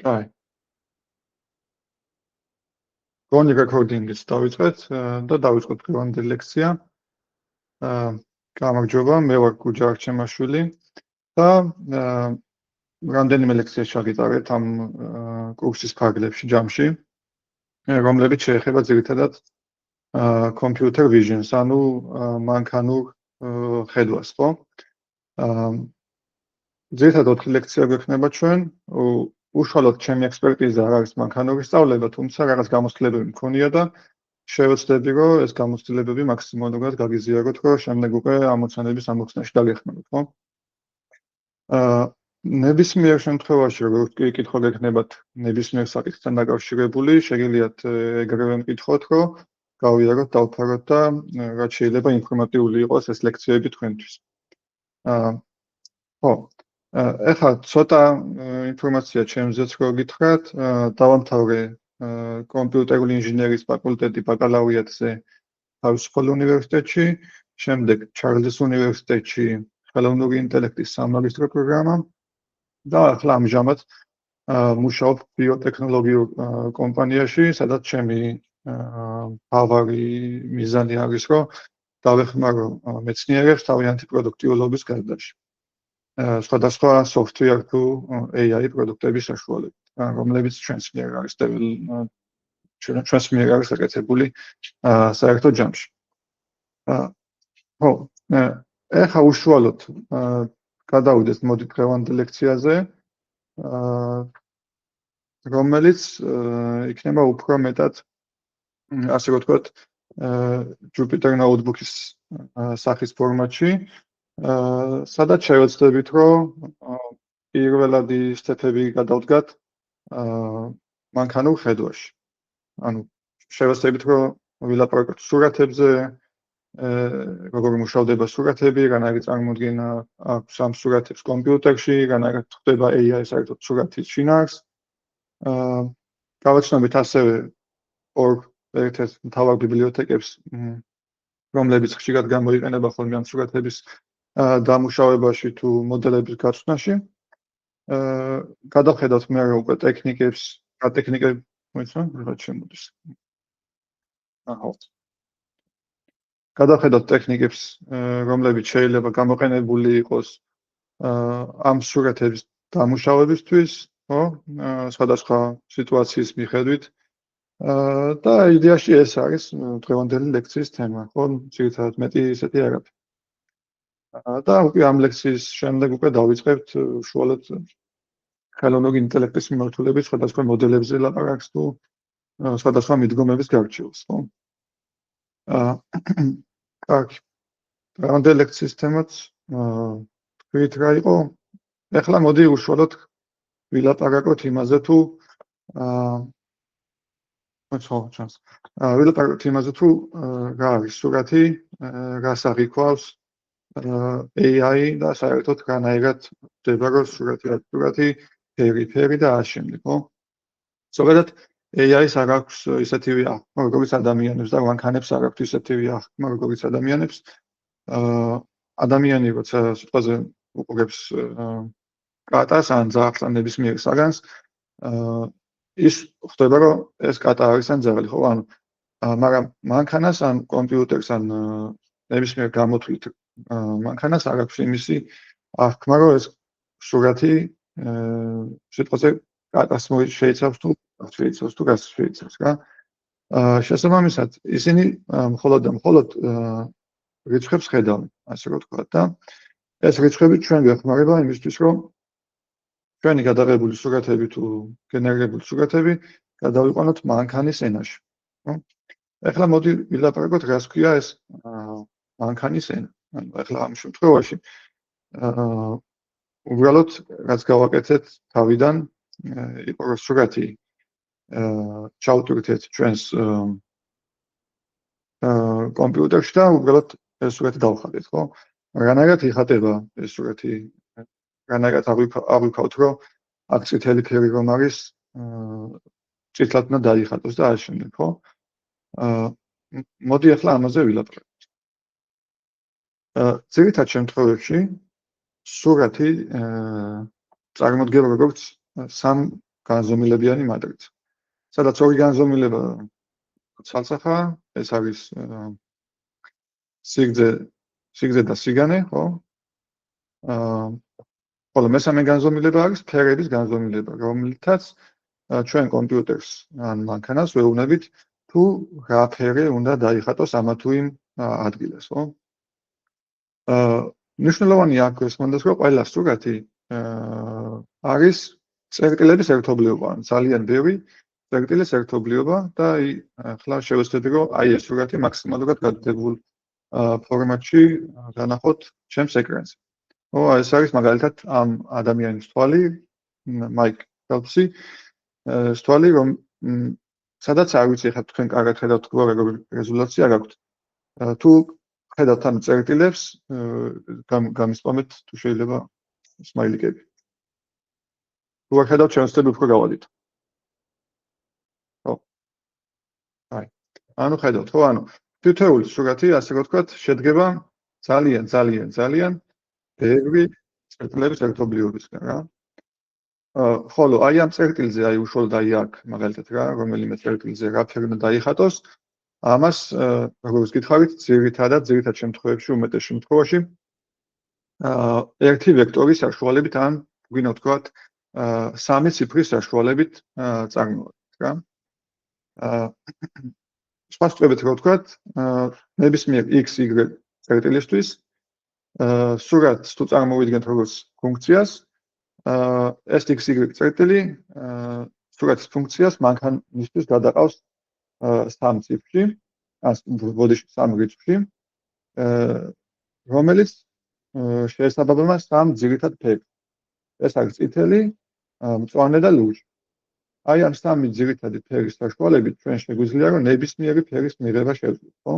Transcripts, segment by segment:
აი, გონი რეკორდინგის დავიწყეთ და დავიწყოთ დღევანდელი ლექცია. გამარჯობა, მე ვარ გუჯა არჩემაშვილი და რამდენიმე ლექცია შევიტარეთ ამ კურსის ფარგლებში ჯამში, რომლებიც შეეხება ძირითადად computer vision-ს, ანუ მანქანურ ხედვას, ხო? ძირითადად 4 ლექცია გვექნება ჩვენ. უშუალოდ ჩემი ექსპერტიზა არ არის მანქანური სწავლება, თუმცა რაღაც გამოცდილებები მქონია და შევეცდები, რომ ეს გამოცდილებები მაქსიმალურად გაგიზიაროთ, რომ შემდეგ უკვე ამოცანების ამოხსნაში დაგეხმაროთ, ხო? ნებისმიერ შემთხვევაში, როგორც კი კითხვა გექნებათ ნებისმიერ საკითხთან დაკავშირებული, შეგიძლიათ ეგრევე მკითხოთ, რომ გავიაროთ, დავფაროთ და რაც შეიძლება ინფორმატიული იყოს ეს ლექციები თქვენთვის. ხო. ეხლა ცოტა ინფორმაცია ჩემზეც რო გითხრათ, დავამთავრე კომპიუტერული ინჟინერიის ფაკულტეტი ბაკალავრიატზე თავისუფალ უნივერსიტეტში, შემდეგ ჩარლზის უნივერსიტეტში ხელოვნური ინტელექტის სამაგისტრო პროგრამა და ახლა ამჟამად მუშაობ ბიოტექნოლოგიურ კომპანიაში, სადაც ჩემი მთავარი მიზანი არის, რომ დავეხმარო მეცნიერებს თავიანთი პროდუქტიულობის გარდაში. სხვადასხვა software თუ AI პროდუქტების საშუალებით, რომლებიც ჩვენს მიერ არის გაკეთებული საერთო ჯამში. ხო, ეხლა უშუალოდ გადავიდეთ მოდი დღევანდელ ლექციაზე, რომელიც იქნება უფრო მეტად ასე რომ ვთქვათ, Jupyter Notebook-ის სახის ფორმატში, სადაც შევეცდებით, რომ პირველადი სტეპები გადავდგათ მანქანურ ხედვაში. ანუ შევეცდებით, რომ ვილაპარაკოთ სურათებზე, როგორ მუშავდება სურათები, რანაირი წარმოდგენა აქვს ამ სურათებს კომპიუტერში, რანაირად ხდება AI საერთოდ სურათის შინაარსს. გავაცნობთ ასევე ორ ერთ-ერთ მთავარ ბიბლიოთეკებს, რომლებიც ხშირად გამოიყენება ხოლმე ამ სურათების დამუშავებაში თუ მოდელების გაცნაში. გადავხედავთ მე უკვე ტექნიკებს, რაც შემოდის. გადავხედავთ ტექნიკებს, რომლებიც შეიძლება გამოყენებული იყოს ამ სურათების დამუშავებისთვის, ხო? სხვადასხვა სიტუაციის მიხედვით. და იდეაში ეს არის დღევანდელი ლექციის თემა, ხო? ძირითადად მეტი ისეთი არაფერი. და უკვე ამ ლექციის შემდეგ უკვე დავიწყებთ უშუალოდ ხელოვნური ინტელექტის მიმართულებით სხვადასხვა მოდელებზე ლაპარაკს თუ სხვადასხვა მიდგომების გარჩევას, ხო? კარგი. დღევანდელი ლექციის თემაც თქვით რა იყო? ეხლა მოდი უშუალოდ ვილაპარაკოთ იმაზე თუ ვილაპარაკოთ იმაზე თუ რა არის სურათი, რას აღიქვავს AI და საერთოდ რანაირად ხდება რომ სურათი ფერი და ამ შემდეგ, ხო? ზოგადად AI-ს არ აქვს ისეთივე აღქმა, როგორც ადამიანებს და მანქანებს არ აქვს ისეთივე აღქმა, როგორც ადამიანებს. ადამიანი როცა სიტყვაზე უყურებს კატას ან ძაღლს ან ნებისმიერ საგანს, ის ხდება რომ ეს კატა არის ან ძაღლი, ხო? ანუ მაგრამ მანქანას ან კომპიუტერს ან ნებისმიერ გამოთვლით მანქანას არ აქვს იმისი აღქმა, რომ ეს სურათი სიტყვაზე კატას შეიცავს თუ რას შეიცავს, რა. შესაბამისად, ისინი მხოლოდ რიცხვებს ხედავენ, ასე რომ ვთქვათ და ეს რიცხვები ჩვენ გვეხმარება იმისთვის, რომ ჩვენი გადაღებული სურათები თუ გენერირებული სურათები გადავიყვანოთ მანქანის ენაში, ხო? ეხლა მოდი ვილაპარაკოთ, რას ქვია ეს მანქანის ენა. ანუ ეხლა ამ შემთხვევაში უბრალოდ რაც გავაკეთეთ თავიდან იყო რომ სურათი ჩავტვირთეთ ჩვენს კომპიუტერში და უბრალოდ ეს სურათი დავხატეთ, ხო? რანაირად იხატება ეს სურათი, რანაირად აღვიქავთ, რომ აქ წითელი ფერი რომ არის, წითლად უნდა დაიხატოს და ამ შემდეგ, ხო? მოდი ახლა ამაზე ვილაპარაკოთ. ძირითად შემთხვევებში სურათი წარმოდგება როგორც სამ განზომილებიანი მატრიცა. სადაც ორი განზომილება ცალსახაა, ეს არის სიგრძე და სიგანე, ხო? ხოლო მესამე განზომილება არის ფერების განზომილება, რომლითაც ჩვენ კომპიუტერს ან მანქანას ვეუბნებით თუ რა ფერი უნდა დაიხატოს ამა თუ იმ ადგილას, ხო? მნიშვნელოვანია აქ გესმენდეს, რომ ყველა სურათი არის წერტილების ერთობლიობა, ძალიან ბევრი წერტილის ერთობლიობა და ახლა შევეცდები, რომ აი ეს სურათი მაქსიმალურად გადადებულ ფორმატში განახოთ ჩემს ეკრანზე. ხო, ეს არის მაგალითად ამ ადამიანის თვალი, მაიკ ფელპსი, თვალი, რომ სადაც არ ვიცი, ხა თქვენ კარგად ხედავთ თუ როგორი რეზოლუცია გაქვთ. თუ ხედავთ ამ წერტილებს, გამისპამეთ თუ შეიძლება სმაილიკები. თუ არ ხედავთ, შევეცდები უფრო გავალით. ხო. აი. ანუ ხედავთ, ხო, ანუ თითოეული სურათი, ასე რომ ვთქვათ, შედგება ძალიან ბევრი წერტილების ერთობლიობისგან, რა. ხოლო აი ამ წერტილზე, აი უშუალოდ აი აქ, მაგალითად რა, რომელიმე წერტილზე რა ფერი უნდა დაიხატოს, ამას, როგორც გითხარით, ძირითად შემთხვევებში, უმეტეს შემთხვევაში, ერთი ვექტორის საშუალებით ან გვინდა ვთქვათ, სამი ციფრის საშუალებით წარმოადგენს, რა. სხვა სიტყვებით რო ვთქვათ, ნებისმიერ x, y წერტილისთვის სურათს თუ წარმოვიდგენთ როგორც ფუნქციას, ეს x, y წერტილი სურათის ფუნქციას მანქანისთვის გადაყავს სამ ციფრში, ბოდიში სამ რიცხვში, რომელიც შეესაბამება სამ ძირითად ფერს. ეს არის წითელი, მწვანე და ლურჯი. აი ამ სამი ძირითადი ფერის საშუალებით ჩვენ შეგვიძლია რომ ნებისმიერი ფერის მიღება შევძლოთ, ხო?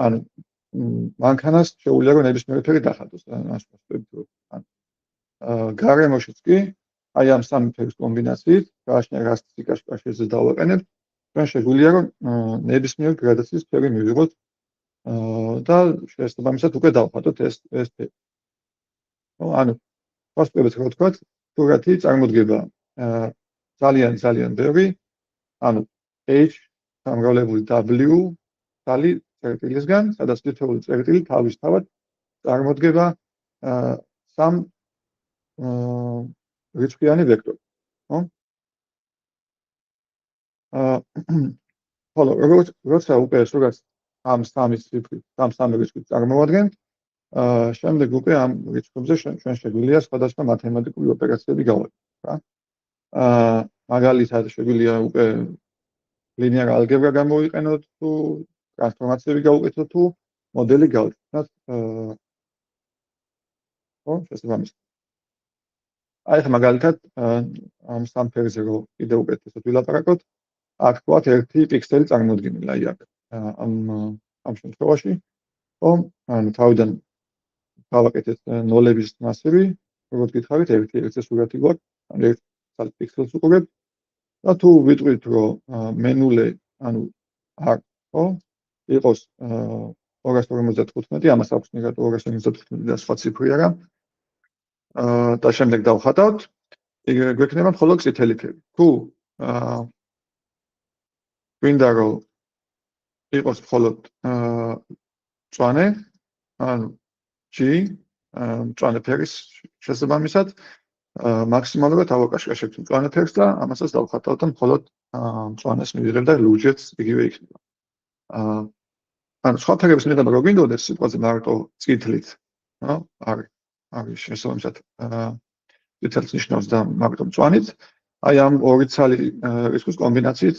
ანუ მანქანას შეუძლია რომ ნებისმიერი ფერი დახატოს, გარემოშიც კი აი ამ სამი ფერის კომბინაციით, რას სიკაშკაშეზე დავაყენებთ, ჩვენ შეგვიძლია რომ ნებისმიერი გრადაციის ფერი მივიღოთ და შესაბამისად უკვე დავხატოთ ეს ფერი. ხო, ანუ ვასწრებთ რა ვთქვათ, სურათი წარმოდგება ძალიან ბევრი, ანუ H სამრავლებული W თალი წერტილისგან, სადაც თითოეული წერტილი თავისთავად წარმოდგება სამ რიცხვიანი ვექტორი, ხო? ხოლო როცა უკვე სურათს ამ სამი რიცხვით წარმოვადგენთ, შემდეგ უკვე ამ რიცხვებზე ჩვენ შეგვიძლია სხვადასხვა მათემატიკური ოპერაციები გავაკეთოთ, რა. მაგალითად შეგვიძლია უკვე ლინიარ ალგებრა გამოვიყენოთ თუ ტრანსფორმაციები გავუკეთოთ თუ მოდელი გავაკეთოთ. ხო, შესაბამისად. აი ხა მაგალითად ამ სამ ფერზე რო კიდევ უკეთესად ვილაპარაკოთ, აქ ვთქვათ ერთი პიქსელი წარმოდგენილი, აი აქ ამ შემთხვევაში, ხო, ანუ თავიდან გავაკეთეთ ნოლების მასივი, როგორც გითხარით, ერთი სურათი გვაქვს, ანუ ერთ პიქსელს უყურებთ და თუ ვიტყვით, რომ მენულე, ანუ არ, ხო, იყოს 255, ამას აქვს ნეგატივ 255 და სხვა ციფრი არა. და შემდეგ დავხატავთ, გვექნება მხოლოდ წითელი ფერი. თუ გვინდა რომ იყოს მხოლოდ მწვანე, ანუ G, მწვანე ფერის შესაბამისად, მაქსიმალურად ავაკაშკაშებთ მწვანე ფერს და ამასაც დავხატავთ და მხოლოდ მწვანეს მივიღებ და ლურჯიც იგივე იქნება. ანუ სხვა ფერების მიღება რო გვინდოდეს სიტყვაზე მარტო წითლით, ხო, არის შესაბამისად წითელს ნიშნავს და მარტო მწვანით, აი ამ ორი ცალი რიცხვის კომბინაციით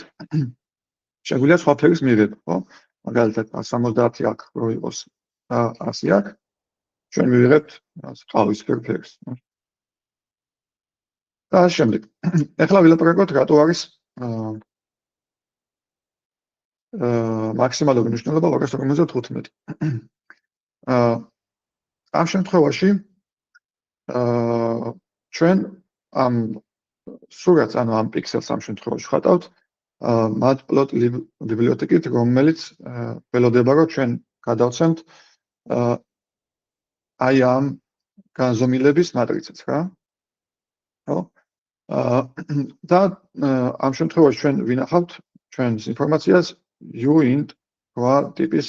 შეგვიძლია სხვა ფერის მიღება, ხო? მაგალითად 70 აქ რო იყოს და 100 აქ, ჩვენ მივიღებთ ყავისფერ ფერს. და ამ შემდეგ. ეხლა ვილაპარაკოთ რატო არის მაქსიმალური მნიშვნელობა 255. ამ შემთხვევაში ჩვენ ამ სურათს, ანუ ამ პიქსელს ამ შემთხვევაში ხატავთ matplotlib ბიბლიოთეკით, რომელიც ველოდება რომ ჩვენ გადავცემთ აი ამ განზომილების მატრიცას, რა. ხო? და ამ შემთხვევაში ჩვენ ვინახავთ ჩვენს ინფორმაციას uint რა ტიპის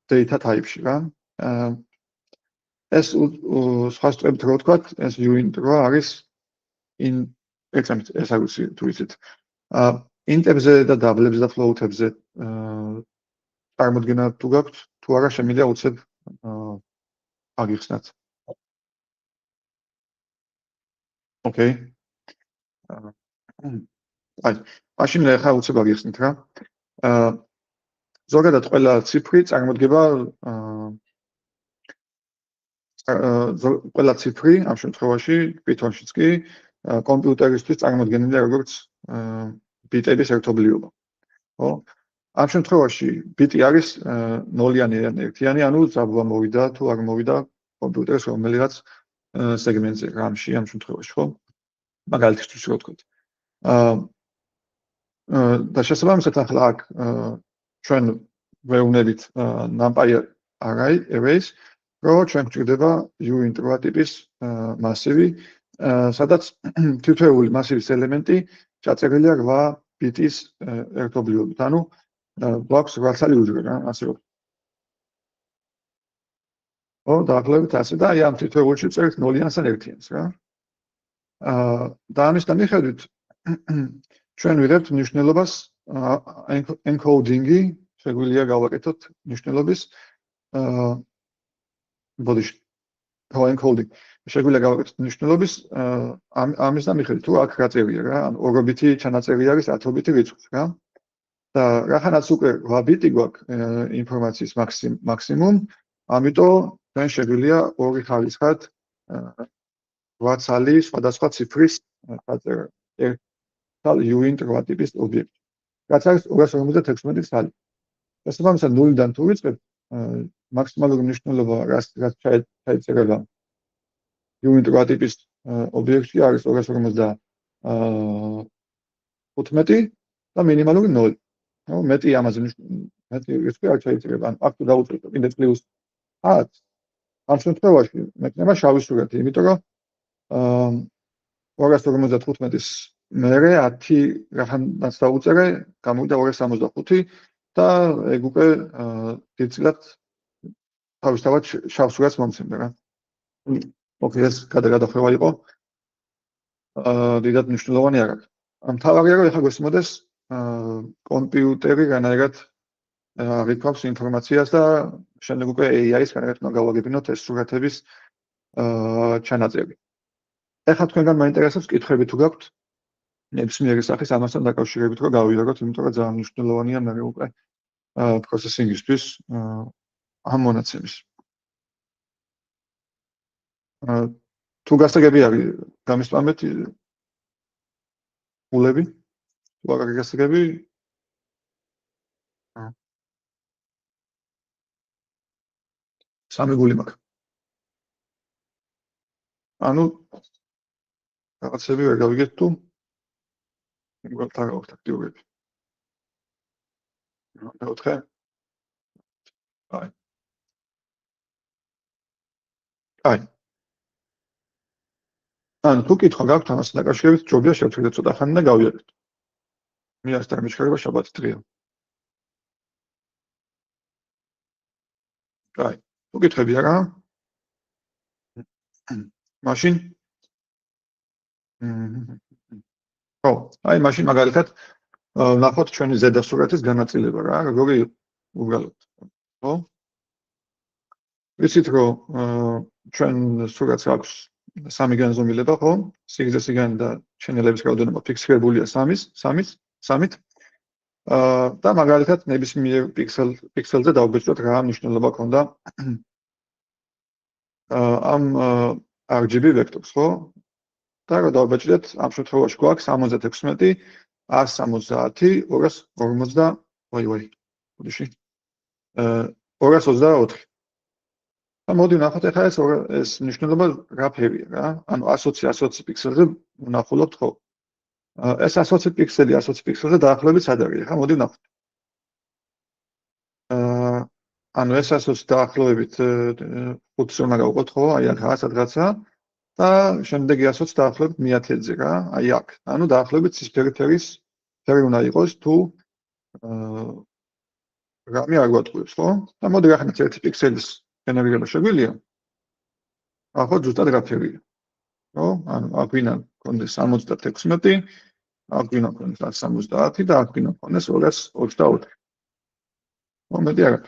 data type-ში რა. ეს სხვა სწორებით რო ვთქვათ, ეს uint რა არის ეს არის თუ იცით. int-ებზე და double-ებზე და float-ებზე წარმოდგენა თუ გაქვთ, თუ არა შემიძლია უცებ აგიხსნათ. Okay. აი, მაშინ ახლა უცებ აგიხსნით რა. ზოგადად ყველა ციფრი წარმოდგება ყველა ციფრი ამ შემთხვევაში Python-შიც კი კომპიუტერისთვის წარმოდგენილია როგორც ბიტების ერთობლიობა. ხო? ამ შემთხვევაში ბიტი არის 0-იანი ან 1-იანი, ანუ ზაბვა მოვიდა თუ არ მოვიდა კომპიუტერს რომელიღაც სეგმენტზე RAM-ში ამ შემთხვევაში, ხო? მაგალითისთვის რო ვთქვათ. და შესაბამისად ახლა აქ ჩვენ ვეუბნებით NumPy arrays, რომ ჩვენ გვჭირდება uint რა ტიპის მასივი, სადაც თითოეული მასივის ელემენტი ჩაწერილია 8 ბიტის ერთობლიობით, ანუ გვაქვს 8 უჯრე რა, ასე რომ. ხო, დაახლოებით ასე და აი ამ თითოეულში წერთ 0-იანს ან 1-იანს რა. და ამის მიხედვით ჩვენ ვიღებთ მნიშვნელობას encoding-ი, შეგვიძლია გავაკეთოთ მნიშვნელობის encoding. შეგვიძლია გავაკეთოთ მნიშვნელობის ამის მიხედვით თუ აქ რა წერია რა, ანუ 2 ბიტი ჩანაწერი არის 10 ბიტი რიცხვს რა. და რახანაც უკვე 8 ბიტი გვაქვს ინფორმაციის მაქსიმუმ, ამიტომ ჩვენ შეგვიძლია ორი ხარისხად 8 ცალი სხვადასხვა ციფრის დაწერა. uint რა ტიპის ობიექტი. რაც არის 256 ცალი. შესაბამისად 0-დან თუ ვიწყებთ, მაქსიმალური მნიშვნელობა რაც ჩაიწერება uint რა ტიპის ობიექტი არის 255 და მინიმალური 0. ნუ მეტი ამაზე მეტი რიცხვი არ ჩაიწერება. ან აქ თუ დავუწყებთ კიდე პლუს 10, ამ შემთხვევაში მექნება შავი სურათი, იმიტომ რომ 255-ის მერე 10 რახანაც დაუწერე, გამოვიდა 265 და ეგ უკვე დიდწილად თავისთავად შავ სურათს მომცემდა რა. ოკეი, ეს გადახვევა იყო. დიდად მნიშვნელოვანი არ არის. მთავარია რომ ეხლა გვესმოდეს კომპიუტერი განაერად აღიქვამს ინფორმაციას და შემდეგ უკვე AI-ს განაერად უნდა გავაგებინოთ ეს სურათების ჩანაწერი. ეხლა თქვენგან მაინტერესებს კითხვები თუ გაქვთ ნებისმიერი სახის ამასთან დაკავშირებით რომ გავიაროთ, იმიტომ რომ ძალიან მნიშვნელოვანია მე უკვე პროცესინგისთვის ამ მონაცემის. თუ გასაგები არის გამისწამეთ გულები, თუ არ გასაგები სამი გული მაქვს. ანუ რაღაცები ვერ გავიგეთ თუ უბრალოდ არ გაქვთ აქტიურები. მეოთხე. აი. ანუ თუ კითხვა გაქვთ ამასთან დაკავშირებით, ჯობია შევცვლიდეთ ცოტა ხანი და გავიარეთ. მე არ დამიჩქარება შაბათი დღეა. აი, თუ კითხები არა? მაშინ ხო, აი მაშინ მაგალითად ნახოთ ჩვენი ზედა სურათის განაწილება რა, როგორი უბრალოდ. ხო? ვიცით რომ ჩვენ სურათს აქვს 3 განზომილება, ხო? სიგრძე სიგანი და ჩენელების რაოდენობა ფიქსირებულია 3-ით. და მაგალითად ნებისმიერ პიქსელზე დავბეჭდოთ რა მნიშვნელობა ქონდა ამ RGB ვექტორს, ხო? და რა დავბეჭდეთ, ამ შემთხვევაში გვაქვს 76, 170, 250, ოდიში. 224. და მოდი ვნახოთ ახლა ეს მნიშვნელობა რა ფერია რა? ანუ 120 პიქსელზე ვნახულობთ, ხო? ეს 120 პიქსელზე დაახლოებით სად არის? ახლა მოდი ვნახოთ. ანუ ეს 120 დაახლოებით 5-ს უნდა გავყოთ, ხო? აი აქ სადღაცა და შემდეგი 120 დაახლოებით 1/10-ზე რა, აი აქ. ანუ დაახლოებით ცისფერი ფერი უნდა იყოს თუ რამე არ გვატყუებს, ხო? და მოდი ახლა 1 პიქსელის გენერირება შეგვიძლია. ახლა ზუსტად რა ფერია. ხო? ანუ აქ ვინა კონდეს 76, აქ ვინა კონდეს 170 და აქ ვინა კონდეს 224. მომენტი არა.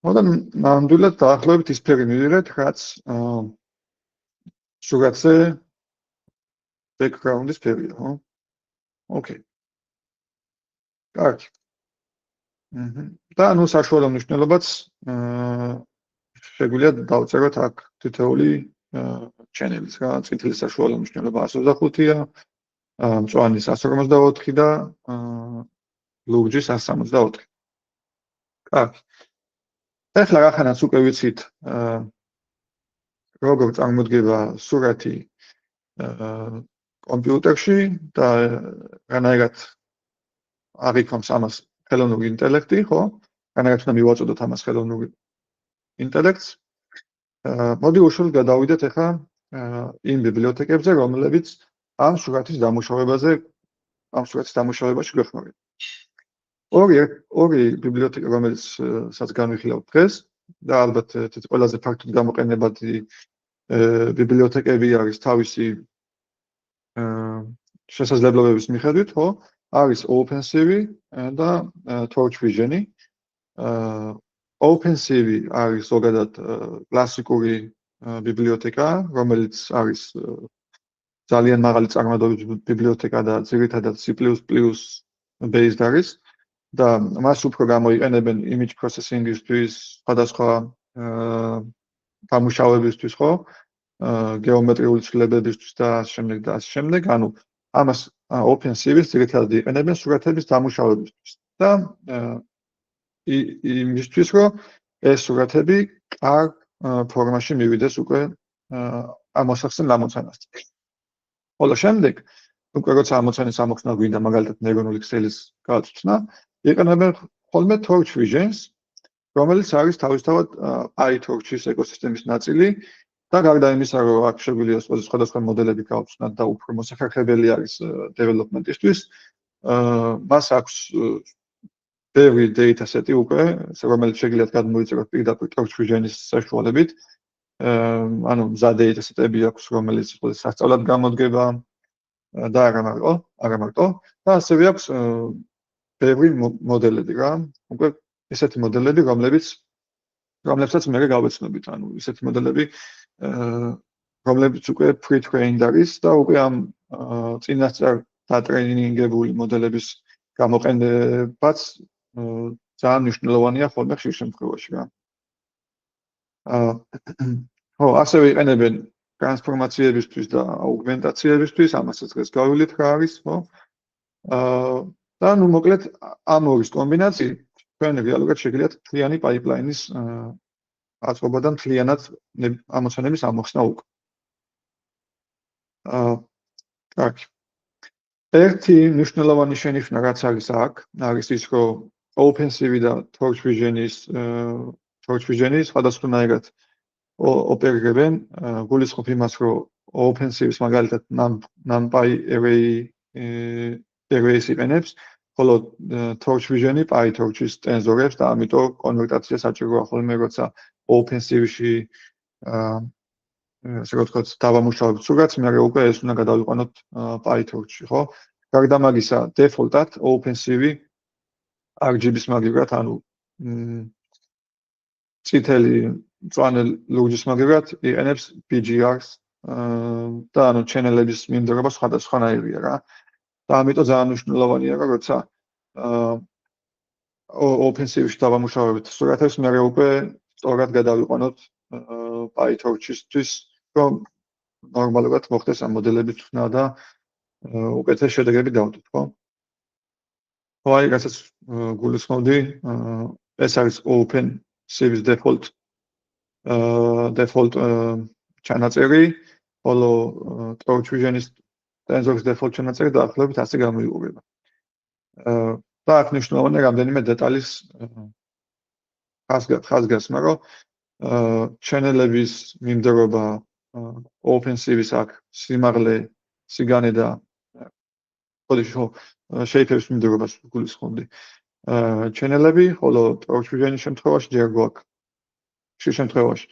მოდან ნამდვილად დაახლოებით ის ფერი მივიღეთ, რაც სურათზე background-ის ფერია, ხო? ოკეი. კარგი. და ანუ საშუალო მნიშვნელობაც შეგვიძლია დავწეროთ აქ თითოეული channel-ის რა, წითელი საშუალო მნიშვნელობა 125-ია, მწვანის 154 და ლურჯის 164. კარგი. ეხლა რახანაც უკვე ვიცით როგორ წარმოდგება სურათი კომპიუტერში და რანაირად აღიქვამს ამას ხელოვნური ინტელექტი, ხო? რანაირად უნდა მივაწოდოთ ამას ხელოვნური ინტელექტს. მოდი უშუალოდ გადავიდეთ ახლა იმ ბიბლიოთეკებზე, რომლებიც ამ სურათის დამუშავებაში გვეხმარება. ორი ბიბლიოთეკა, რომელსაც განვიხილავთ დღეს და ალბათ ერთ-ერთი ყველაზე ფართოდ გამოყენებადი ბიბლიოთეკები არის თავისი შესაძლებლობების მიხედვით, ხო? არის OpenCV და TorchVision-ი. OpenCV არის ზოგადად კლასიკური ბიბლიოთეკა, რომელიც არის ძალიან მაღალი წარმადობის ბიბლიოთეკა და ძირითადად C++ based არის და მას უფრო გამოიყენებენ image processing-ისთვის, სხვადასხვა დამუშავებისთვის, ხო? გეომეტრიული ცვლილებებისთვის და ასე შემდეგ. ანუ ამას OpenCV-ს ძირითადად იყენებენ სურათების დამუშავებისთვის და იმისთვის, რომ ეს სურათები კარგ ფორმაში მივიდეს უკვე ამოსახსენ ამოცანასთან. ხოლო შემდეგ, უკვე როცა ამოცანის ამოხსნა გვინდა მაგალითად ნეირონული ქსელის გაწვრთნა, იყენებენ ხოლმე TorchVision-ს, რომელიც არის თავისთავად PyTorch-ის ეკოსისტემის ნაწილი და გარდა იმისა, რომ აქ შეგვიძლია სხვადასხვა მოდელები გავხსნათ და უფრო მოსახერხებელი არის დეველოპმენტისთვის, მას აქვს ბევრი dataset-ი უკვე, რომელიც შეგიძლიათ გადმოიწეროთ პირდაპირ TorchVision-ის საშუალებით. ანუ მზა dataset-ები აქვს, რომელიც სასწავლად გამოდგება და არა მარტო, და ასევე აქვს ბევრი მოდელები რა, უკვე ესეთი მოდელები, რომლებსაც მე გავეცნობით, ანუ ესეთი მოდელები, რომლებიც უკვე pre-trained არის და უკვე ამ წინასწარ დატრეინინგებული მოდელების გამოყენებაც ძალიან მნიშვნელოვანია ხოლმე ხშირ შემთხვევაში რა. ხო, ასევე იყენებენ ტრანსფორმაციებისთვის და აუგმენტაციებისთვის, ამასაც დღეს გავივლით რა არის, ხო? და ნუ მოკლედ ამ ორის კომბინაციით თქვენ რეალურად შეგიძლიათ მთლიანი pipeline-ის აწყობა და მთლიანად ამოცანების ამოხსნა უკვე. კარგი. ერთი მნიშვნელოვანი შენიშვნა რაც არის აქ, არის ის, რომ OpenCV და TorchVision-ი სხვადასხვანაირად ოპერირებენ, გულისხმობ იმას, რომ OpenCV-ს მაგალითად NumPy array-ს იყენებს, ხოლო TorchVision-ი PyTorch-ის ტენზორებს და ამიტომ კონვერტაცია საჭიროა ხოლმე, როცა OpenCV-ში ასე ვთქვათ, დავამუშავებთ სურათს, მაგრამ უკვე ეს უნდა გადავიყვანოთ PyTorch-ში, ხო? გარდა მაგისა, default-ად OpenCV RGB-ს მაგივრად, ანუ წითელი მწვანე ლურჯის მაგივრად იყენებს BGR-ს და ანუ channel-ების მიმდევრობა სხვადასხვანაირია რა. და ამიტომ ძალიან მნიშვნელოვანია, რომ როცა OpenCV-ში დავამუშავებთ სურათებს, მე უკვე სწორად გადავიყვანოთ PyTorch-ისთვის, რომ ნორმალურად მოხდეს ამ მოდელების ხსნა და უკეთეს შედეგები დავდოთ, ხო? ხო, აი, რასაც გულისხმობდი, ეს არის OpenCV-ს default ჩანაწერი, ხოლო TorchVision-ის ტენზორის default ჩანაწერი დაახლოებით ასე გამოიყურება. და აქ მნიშვნელოვანია რამდენიმე დეტალის ხაზგასმა, რომ ჩენელების მიმდევრობა, ოფენსივის აქ სიმაღლე, სიგანე და შეიფერს მიმდევრობას გულისხმობდი. ჩენელები, ხოლო Torch Vision-ის შემთხვევაში ჯერ გვაქვს ხშირ შემთხვევაში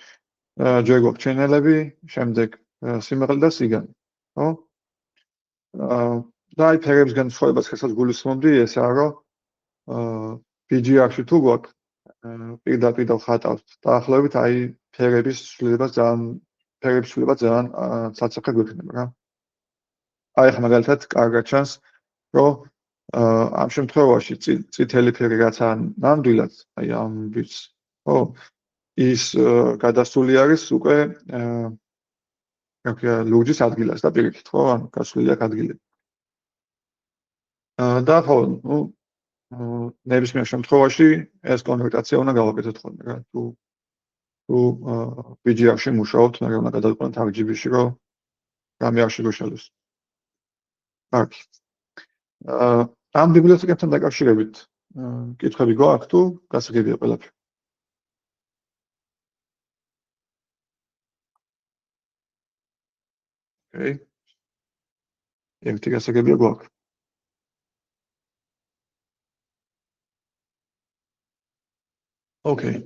ჯერ გვაქვს ჩენელები, შემდეგ სიმაღლე და სიგანე, ხო? და აი ფერების განსხვავებას ხესაც გულისხმობდი, ესაა რომ PGR-ში თუ გვაქვს პირდაპირ ხატავს დაახლოებით აი ფერების ცვლილება ძალიან ცალსახე გვექნება რა. აი ახლა მაგალითად კარგად ჩანს, რომ ამ შემთხვევაში წითელი ფერი რაცა ნამდვილად აი ამ ბიჭს, ხო, ის გადასული არის უკვე ლურჯის ადგილას და პირიქით, ხო, ანუ გასული აქვს ადგილები. და ხო, ნუ ნებისმიერ შემთხვევაში ეს კონვერტაცია უნდა გავაკეთოთ ხოლმე რა. თუ PGR-ში მუშაობთ, მაგრამ უნდა გადავიყვანოთ RGB-ში, რომ რამე არ შეგვეშალოს. კარგი. ამ ბიბლიოთეკებთან დაკავშირებით კითხვები გვაქვს თუ გასაგებია ყველაფერი? ოკეი. ერთი გასაგებია გვაქვს. ოკეი.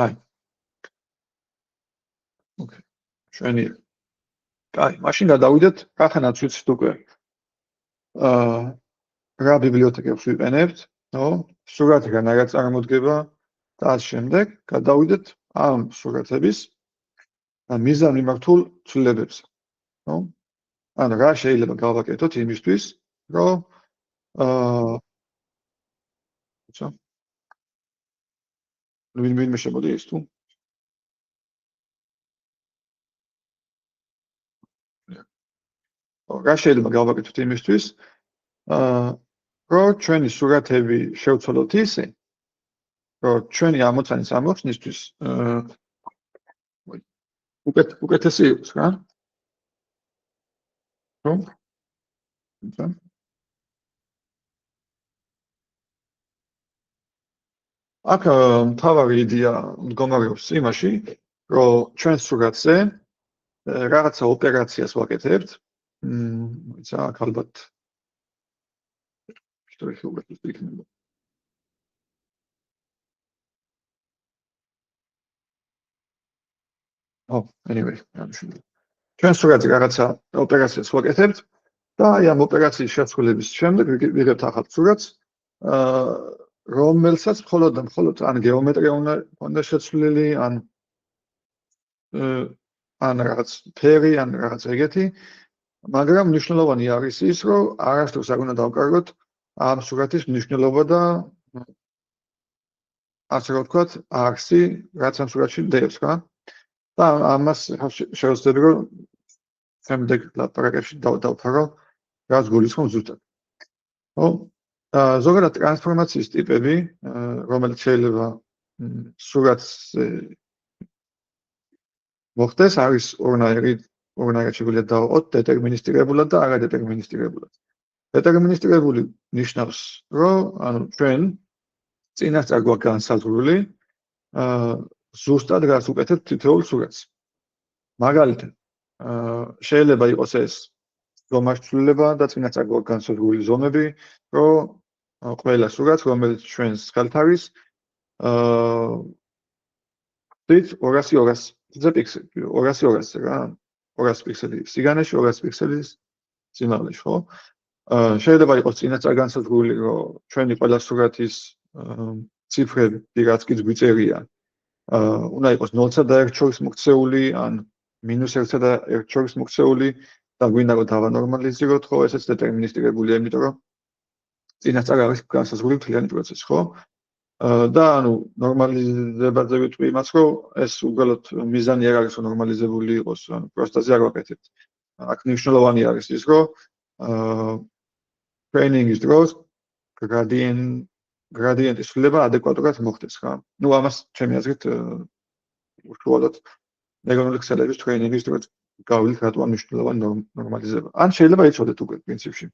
აი. ოკეი. ჩვენი აი, მაშინ გადავიდეთ, რახანაც ვიცით უკვე. რა ბიბლიოთეკებს ვიყენებთ, ხო? სურათი რა წარმოდგება და ამ შემდეგ გადავიდეთ ამ სურათების მიზანმიმართულ ცვლილებებზე, ხო? ანუ რა შეიძლება გავაკეთოთ იმისთვის, რომ ვინმე შემოდი ის თუ რა შეიძლება გავაკეთოთ იმისთვის, რომ ჩვენი სურათები შევცვალოთ ისე, რომ ჩვენი ამოცანის ამოხსნისთვის უკეთესი იყოს რა. ხო? აქ მთავარი იდეა მდგომარეობს იმაში, რომ ჩვენ სურათზე რაღაცა ოპერაციას ვაკეთებთ. ისა აქ ალბათ anyway, ჩვენ სურათზე რაღაცა ოპერაციას ვაკეთებთ და აი ამ ოპერაციის შეწყვილების შემდეგ ვიღებთ ახალ სურათს, რომელსაც მხოლოდ ან გეომეტრია უნდა შეცვლილი, ან რაღაც ფერი, ან რაღაც ეგეთი, მაგრამ მნიშვნელოვანი არის ის, რომ არასდროს არ უნდა დავკარგოთ ამ სურათის მნიშვნელობა და ასე რომ ვთქვათ, არსი, რაც ამ სურათში დევს რა. და ამას შევეცდები, რომ შემდეგ ლაპარაკებში დავფარო, რაც გულისხმობს ზუსტად. ხო? ზოგადად ტრანსფორმაციის ტიპები, რომელიც შეიძლება სურათზე მოხდეს, არის ორნაირად შეგვიძლია დავყოთ დეტერმინისტირებულად და არადეტერმინისტირებულად. დეტერმინისტირებული ნიშნავს, რომ ანუ ჩვენ წინასწარ გვაქვს განსაზღვრული ზუსტად რას უკეთებთ თითოეულ სურათს. მაგალითად, შეიძლება იყოს ეს ზომის ცვლილება და წინასწარ გვაქვს განსაზღვრული ზომები, რომ ყველა სურათს, რომელიც ჩვენს ხელთ არის, 200 პიქსელი, 200 რა, 200 პიქსელი სიგანეში, 200 პიქსელი სიმაღლეში, ხო? შეიძლება იყოს წინასწარ განსაზღვრული, რომ ჩვენი ყველა სურათის ციფრები რაც კი გვიწერია, უნდა იყოს 0-სა და 1 შორის მოქცეული, ან -1-სა და 1 შორის მოქცეული და გვინდა რომ დავანორმალიზიროთ, ხო, ესეც დეტერმინისტირებულია, იმიტომ რომ წინასწარ არის განსაზღვრული მთლიანი პროცესი, ხო? და ანუ ნორმალიზებაზე ვიტყვი იმას, რომ ეს უბრალოდ მიზანი არ არის, რომ ნორმალიზებული იყოს, ანუ პროსტაზე არ ვაკეთებთ. აქ მნიშვნელოვანი არის ის, რომ ტრეინინგის დროს გრადიენტის ცვლილება ადეკვატურად მოხდეს რა. ნუ ამას ჩემი აზრით უშუალოდ ნეირონული ქსელების ტრეინინგის დროს გავვლით რატო ამ მნიშვნელოვანი ნორმალიზება. ან შეიძლება იცოდეთ უკვე პრინციპში.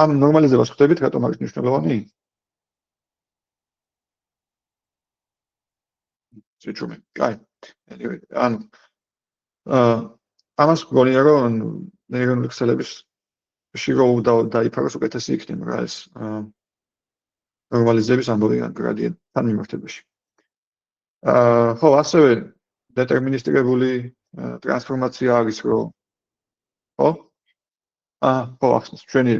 ამ ნორმალიზებას ხვდებით რატომ არის მნიშვნელოვანი? სიჩუმე. კაი. anyway, ანუ ამას გონია რომ ნეირონული ქსელების შირო დაიფაროს უკეთესი იქნება რა ეს ნორმალიზების ამბავი ან გრადიენტთან მიმართებაში. ხო, ასევე დეტერმინისტირებული ტრანსფორმაცია არის რომ ხო? ხო, ახსნას ჩვენი.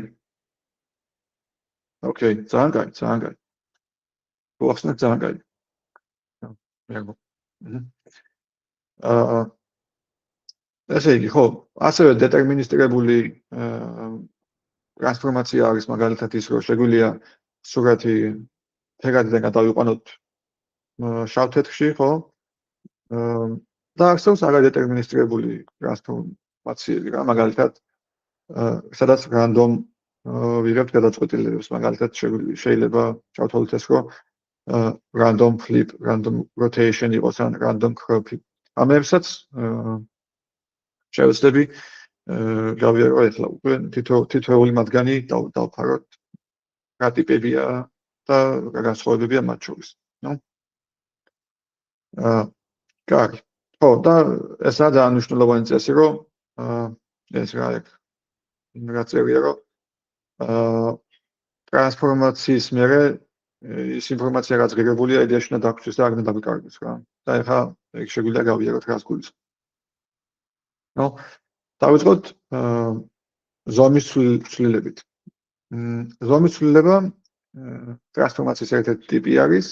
ოკეი, ძალიან კაი. ხო, ახსნას ძალიან კაი. მეგო. ესე იგი, ხო, ასევე დეტერმინისტირებული ტრანსფორმაცია არის მაგალითად ის რომ შეგვიძლია სურათი ფერადიდან გადავიყვანოთ შავ თეთრში, ხო? და არსებობს არადეტერმინისტირებული ტრანსფორმაციები რა, მაგალითად სადაც რანდომ ვიღებთ გადაწყვეტილებებს, მაგალითად შეიძლება ჩავთვალოთ ეს რომ random flip, random rotation იყოს ან random crop. ამებსაც შევეცდები გავიარო ახლა უკვე თითოეული მათგანი დავფაროთ რა ტიპებია და რა განსხვავებებია მათ შორის. კარგი. ხო, და ესაა ძალიან მნიშვნელოვანი წესი, რომ ეს რა წერია, რომ ტრანსფორმაციის მერე ის ინფორმაცია რაც ღირებულია იდეაში უნდა დაგვრჩეს და არ უნდა დაგიკარგოს რა. და ეხლა ეგ შეგვიძლია გავიაროთ რას გულისხმობს. დავიწყოთ ზომის ცვლილებით. ზომის ცვლილება ტრანსფორმაციის ერთ-ერთი ტიპი არის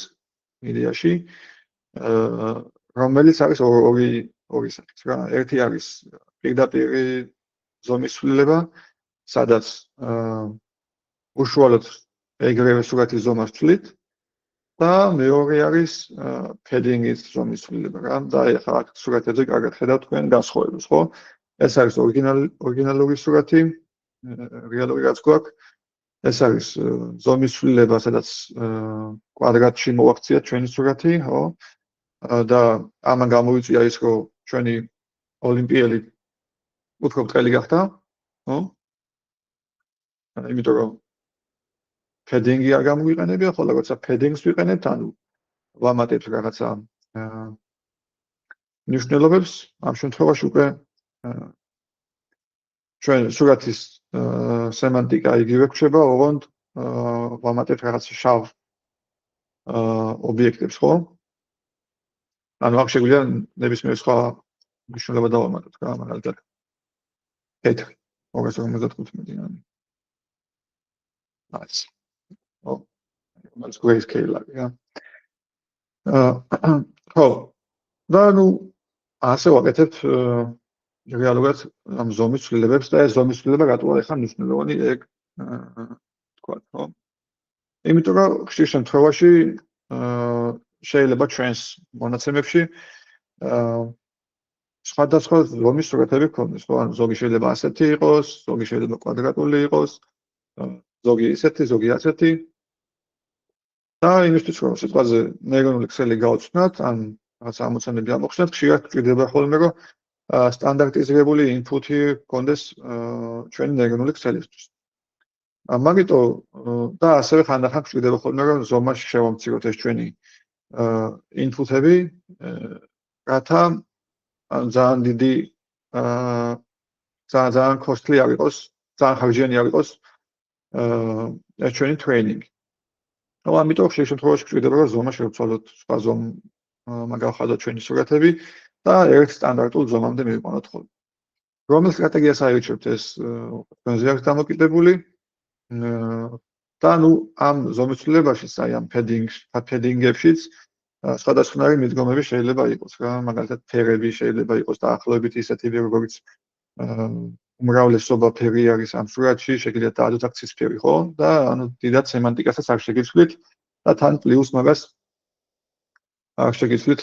იდეაში, რომელიც არის ორი სახის რა. ერთი არის პირდაპირი ზომის ცვლილება, სადაც უშუალოდ ეგრევე სურათის ზომას ვცვლით და მეორე არის ფედინგის ზომის ცვლილება რა. და ეხლა აქ სურათებზე კარგად ხედავთ თქვენ განსხვავებას, ხო? ეს არის ორიგინალური სურათი, რეალური რაც გვაქვს. ეს არის ზომის ცვლილება, სადაც კვადრატში მოვაქციათ ჩვენი სურათი, ხო? და ამან გამოიწვია ის, რომ ჩვენი ოლიმპიელი უფრო ბრტყელი გახდა, ხო? იმიტომ რომ ფედინგი არ გამოიყენებია, ხოლო როცა ფედინგს ვიყენებთ, ანუ ვამატებთ რაღაცა მნიშვნელობებს, ამ შემთხვევაში უკვე ჩვენ სურათის სემანტიკა იგივე რჩება, ოღონდ ვამატებთ რაღაც შავ ობიექტებს, ხო? ანუ აქ შეგვიძლია ნებისმიერ სხვა მნიშვნელობა დავამატოთ რა, მაგალითად თეთრი 255 ანუ არის. ხო, მას grayscale არის რა. ხო, და ნუ ასე ვაკეთებ რეალურად ამ ზომის ცვლილებებს და ეს ზომის ცვლილება რატო არის ხან მნიშვნელოვანი ეგ თქვა, ხო? იმიტომ რომ ხშირ შემთხვევაში შეიძლება ჩვენს მონაცემებში სხვადასხვა ზომის სურათები გქონდეს, ხო? ანუ ზოგი შეიძლება ასეთი იყოს, ზოგი შეიძლება კვადრატული იყოს, ზოგი ისეთი, ზოგი ასეთი. და იმისთვის რომ სიტყვაზე ნეირონული ქსელი გავაცვნოთ, ან რაღაც ამოცანები ამოხსნათ, ხშირად გვჭირდება ხოლმე რომ სტანდარტიზირებული ინფუტი გქონდეს ჩვენი ნეირონული ქსელისთვის. ამიტომ და ასევე ხანდახან გვჭირდება ხოლმე რომ ზომაში შევამციროთ ეს ჩვენი ინფუტები, რათა ძალიან დიდი ძალიან costly არ იყოს, ძალიან ხარჯიანი არ იყოს ეს ჩვენი ტრეინინგი. ну, ამიტომ ხშირ შემთხვევაში გვჭირდება რომ ზომა შევცვალოთ სხვა მაგავხადოთ ჩვენი სურათები და ერთ სტანდარტულ ზომამდე მივიყვანოთ ხოლმე. რომელ სტრატეგიას აირჩევთ ეს თქვენზე აქვს დამოკიდებული და ნუ ამ ზომის ცვლილებაში, აი ამ ფედინგებშიც სხვადასხვანაირი მიდგომები შეიძლება იყოს რა, მაგალითად ფერები შეიძლება იყოს დაახლოებით ისეთები, როგორც უმრავლესობა ფერი არის ამ სურათში, შეგიძლიათ დაადოთ აქ ცისფერი, ხო? და ანუ დიდად სემანტიკასაც არ შეგიცვლით და თან პლუს მაგას არ შეგიცვლით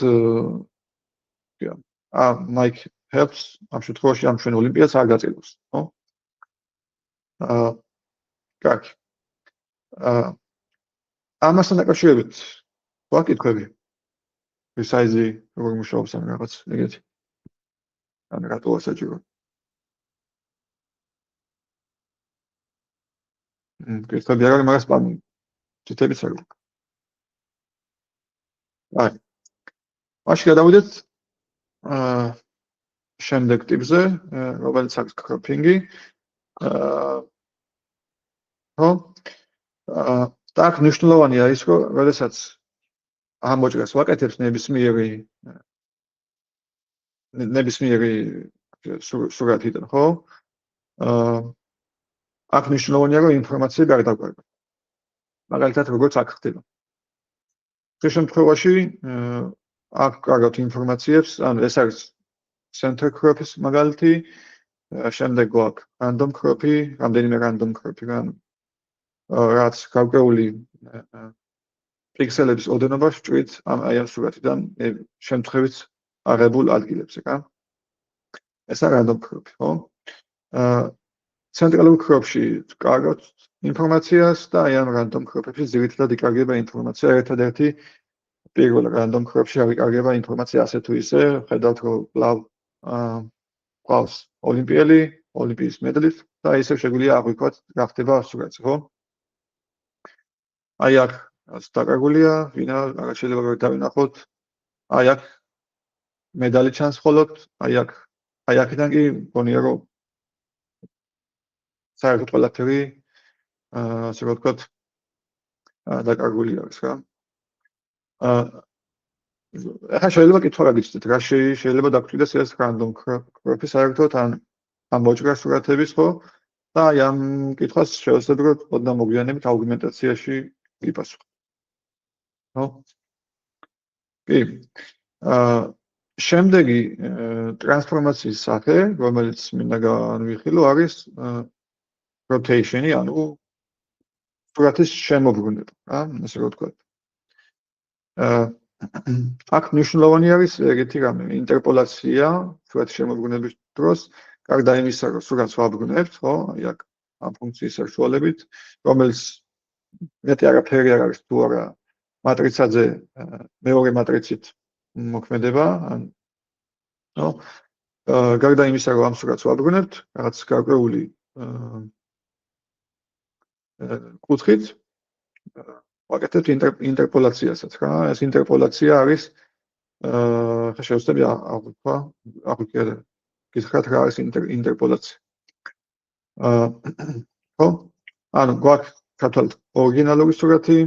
Mike helps ამ შემთხვევაში ამ ჩვენ ოლიმპიადს არ გაწილოს, ხო? კარგი. ამასთან დაკავშირებით თქვა კითხვები? Precise როგორ მუშაობს ან რაღაც ეგეთი. ან რატო ასაჭირო? კითხვები არ არის, მაგას პამი. ციტებიც არ გვაქვს. აი. მაშინ გადავიდეთ შემდეგ ტიპზე, რომელიც არის cropping-ი. ხო? და აქ მნიშვნელოვანია ის, რომ როდესაც ამ მოჭრას ვაკეთებს ნებისმიერი სურათიდან, ხო? აქ მნიშვნელოვანია, რომ ინფორმაცია გარდაგვარება. მაგალითად, როგორც აქ ხდება. ეს შემთხვევაში აქ კარგავთ ინფორმაციებს, ანუ ეს არის center crop-ის მაგალითი, შემდეგ გვაქვს random crop-ი, რამდენიმე random crop-ი, რაც გარკვეული პიქსელების ოდენობა ვჭრით აი ამ სურათიდან შემთხვევით აღებულ ადგილებზე, რა. ეს არის random crop-ი, ხო? ცენტრალურ crop-ში კარგავთ ინფორმაციას და აი ამ random crop-ებში ძირითადად იკარგება ინფორმაცია. ერთადერთი პირველ random crop-ში იკარგება ინფორმაცია ასე თუ ისე, ხედავთ რომ ყავს ოლიმპიის მედლით და ისევ შეგვიძლია აღვიქვათ რა ხდება სურათზე, ხო? აი აქ დაკარგულია, ვინა არ შეიძლება გავინახოთ. აი აქ მედალი ჩანს მხოლოდ, აი აქედან კი მგონია რომ საერთოდ ყველაფერი ასე ვთქვათ დაკარგული არის, რა. ახლა შეიძლება კითხვა გაგიჩნდეთ, რა შეიძლება დაგხვდეს ეს random crop-ი საერთოდ ამ მოჭრას სურათების, ხო? და აი ამ კითხვას შევეცდები რომ ოდნავ მოგვიანებით არგუმენტაციაში ვიპასუხოთ. ხო? კი. შემდეგი ტრანსფორმაციის სახე, რომელიც მინდა განვიხილო, არის rotation-ი, ანუ სურათის შემოbrunება, რა, ასე ვთქვათ. აქ მნიშვნელოვანი არის ეგეთი რამე, ინტერპოლაცია სურათის შემოbrunების დროს, გარდა იმისა, რომ სურათს ვაბრუნებთ, ხო? აი აქ ამ ფუნქციის საშუალებით, რომელიც მეტი არაფერი არ არის თუ არა მატრიცაზე მეორე მატრიცით მოქმედება, ხო? გარდა იმისა, რომ ამ სურათს ვაბრუნებთ, რაღაც გარკვეული კუთხით ვაკეთებთ ინტერპოლაციასაც, რა. ეს ინტერპოლაცია არის ხა შევსწრები აღვიქვა გითხრათ რა არის ინტერპოლაცია. ხო? ანუ გვაქვს ქართულად ორიგინალური სურათი,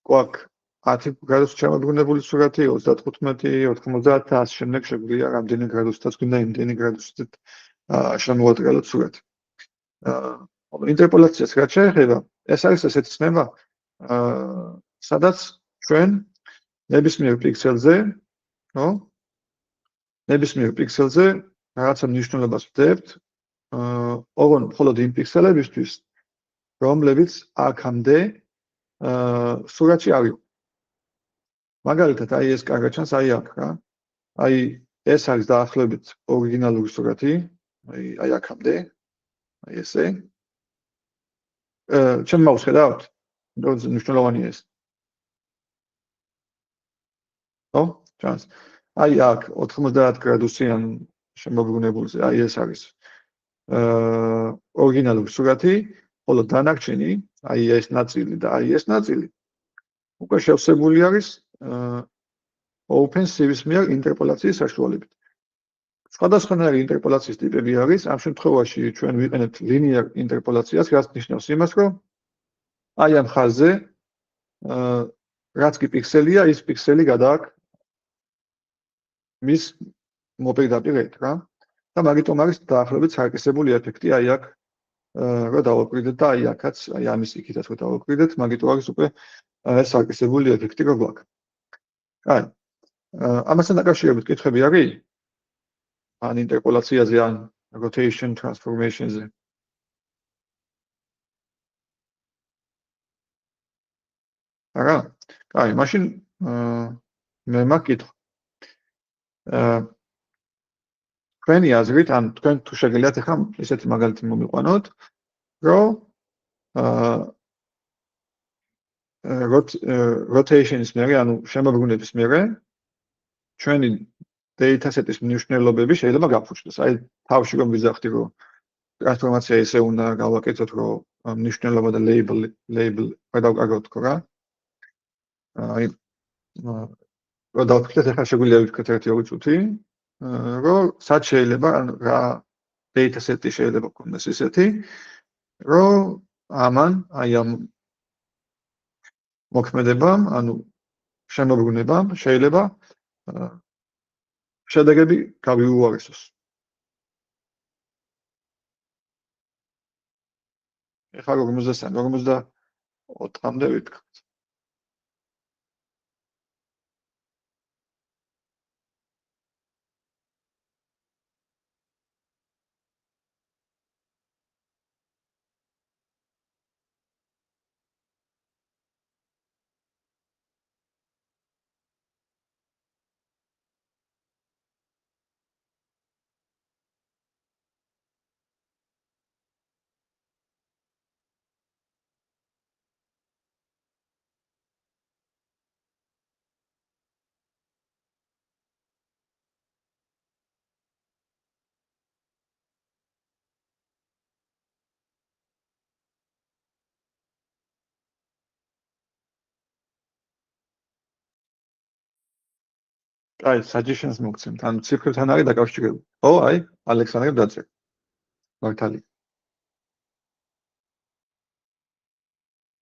გვაქვს 10 გრადუსით შემოbrunებული სურათი, 35, 90 და ამ შემდეგ შეგვიძლია რამდენი გრადუსითაც გვინდა იმდენი გრადუსით შემოვატრიალოთ სურათი. ინტერპოლაციას რაც შეეხება, ეს არის ესეთი ცნება, სადაც ჩვენ ნებისმიერ პიქსელზე, ხო? ნებისმიერ პიქსელზე რაღაცა მნიშვნელობას ვდებთ, ოღონდ მხოლოდ იმ პიქსელებისთვის, რომლებიც აქამდე სურათში არ იყო. მაგალითად, აი ეს კარგად ჩანს, აი აქ, რა. აი ეს არის დაახლოებით ორიგინალური სურათი, აი აქამდე, აი ესე. ჩემ მაუს ხედავთ? როგორც მნიშვნელოვანია ეს. ხო? ჩანს. აი აქ 90 გრადუსიან შემოbrunებულზე, აი ეს არის ორიგინალური სურათი, ხოლო დანარჩენი, აი ეს ნაწილი და აი ეს ნაწილი უკვე შევსებული არის OpenCV-ის მიერ ინტერპოლაციის საშუალებით. სხვადასხვანაირი ინტერპოლაციის ტიპები არის, ამ შემთხვევაში ჩვენ ვიყენებთ linear ინტერპოლაციას, რაც ნიშნავს იმას, რომ აი ამ ხაზზე რაც კი პიქსელია, ის პიქსელი გადააქვს მის მოპირდაპირედ, რა. და მაგიტომ არის დაახლოებით საერთესებული ეფექტი, აი აქ რო დავაკვირდეთ და აი აქაც, აი ამის იქითაც რო დავაკვირდეთ, მაგიტომ არის უკვე ეს საერთესებული ეფექტი რო გვაქვს. აი, ამასთან დაკავშირებით კითხვები არის? ან ინტერპოლაციაზე, ან rotation transformation-ზე. არა? აი, მაშინ მე მაქვს კითხვა. თქვენი აზრით, ან თქვენ თუ შეგიძლიათ ახლა ესეთი მაგალითი მომიყვანოთ, რომ rotation-ის მერე, ანუ შემოbrunების მერე ჩვენი dataset-ის მნიშვნელობები შეიძლება გაფუჭდეს. აი, თავში რომ ვიზახდი, რომ ტრანსფორმაცია ისე უნდა გავაკეთოთ, რომ მნიშვნელობა და label გადავკარგოთ, რა. აი რომ დავთქვით, ახლა შეგვიძლია ვთქვით 1-2 წუთი, რომ სად შეიძლება, ანუ რა data set-ი შეიძლება გქონდეს ისეთი, რომ ამან, აი ამ მოქმედებამ, ანუ შემოbrunებამ შეიძლება შედეგები გავიუარესოს. ეხლა 53, 54-მდე ვიტყვით. აი, suggestions მოგცემთ, ანუ ციფრებთან არის დაკავშირებული. ხო, აი, ალექსანდრემ დაწერა. მართალი.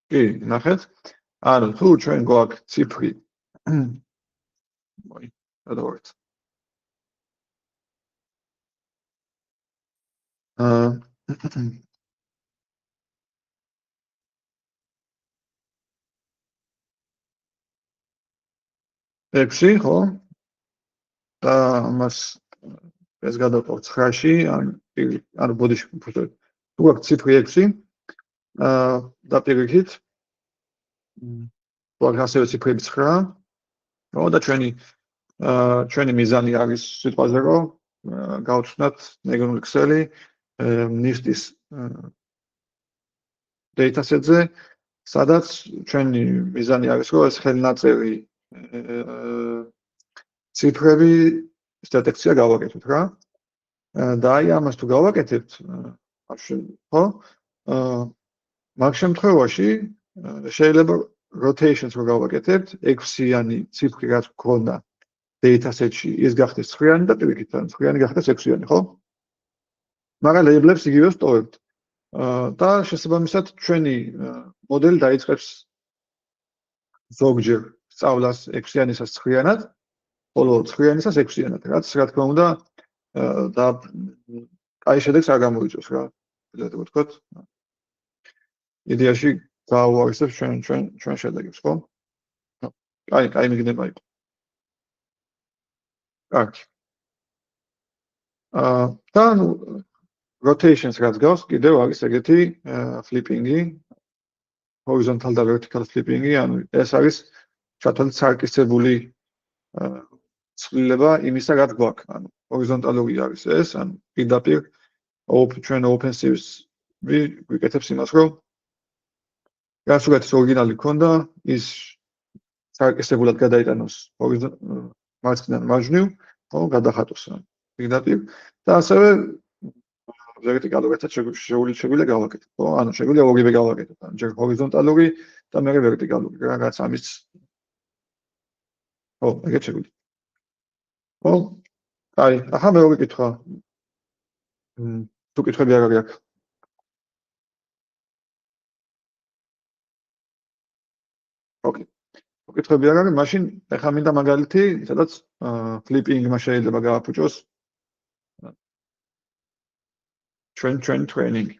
კი, ნახეთ. ანუ თუ ჩვენ გვაქვს ციფრი მოი, გადავარეთ. ექვსი, ხო? და ამას ეს გადავყავ 9-ში, ანუ ბოდიში ფუტოთ. თუ გვაქვს ციფრი 6, და პირიქით გვაქვს ასევე ციფრები 9, ხო, და ჩვენი მიზანი არის სიტყვაზე, რომ გავცნათ ნეირონული ქსელი NIST-ის dataset-ზე, სადაც ჩვენი მიზანი არის, რომ ეს ხელნაწერი ციფრები დეტექცია გავაკეთოთ რა. და აი ამას თუ გავაკეთებთ, ხო? მაგ შემთხვევაში შეიძლება rotations რო გავაკეთებთ, 6-იანი ციფრი რაც გქონდა dataset-ში, ის გახდეს 9-იანი და პირიქით, 9-იანი გახდეს 6-იანი, ხო? მაგრამ ლეიბლებს იგივე ვსტოვებთ. და შესაბამისად ჩვენი მოდელი დაიწყებს ზოგჯერ სწავლას 6-იანისას 9-იანად, ხოლო 9-იანისას 6-იანად, რაც რა თქმა უნდა და კაი შედეგს არ გამოიწვევს რა. შეიძლება ვთქვათ. იდეაში გააუარესებს ჩვენ შედეგებს, ხო? კაი მიგნება იყო. კარგი. და ანუ rotations რაც გავს, კიდევ არის ეგეთი flipping-ი, horizontal და vertical flipping-ი, ანუ ეს არის ჩათვალით სარკისებული ცვლილება იმისა, რაც გვაქვს. ანუ ჰორიზონტალური არის ეს, ანუ პირდაპირ ჩვენ OpenCV-ს ვიკეთებს იმას, რომ გასულეთის ორიგინალი ქონდა, ის სარკისებულად გადაიტანოს მარცხნიდან მარჯვნივ, ხო, გადახატოს პირდაპირ და ასევე ვერტიკალურადაც შეგვიძლია გავაკეთოთ, ხო? ანუ შეგვიძლია ორივე გავაკეთოთ, ანუ ჯერ ჰორიზონტალური და მერე ვერტიკალური, რაც ამის ხო, ეგეთ შეგვიძლია. ხო? კაი, ახლა მეორე კითხვა. თუ კითხვები არ არის აქ. ოკეი. თუ კითხვები არ არის, მაშინ ახლა მინდა მაგალითი, სადაც flipping-მა შეიძლება გააფუჭოს ჩვენ training.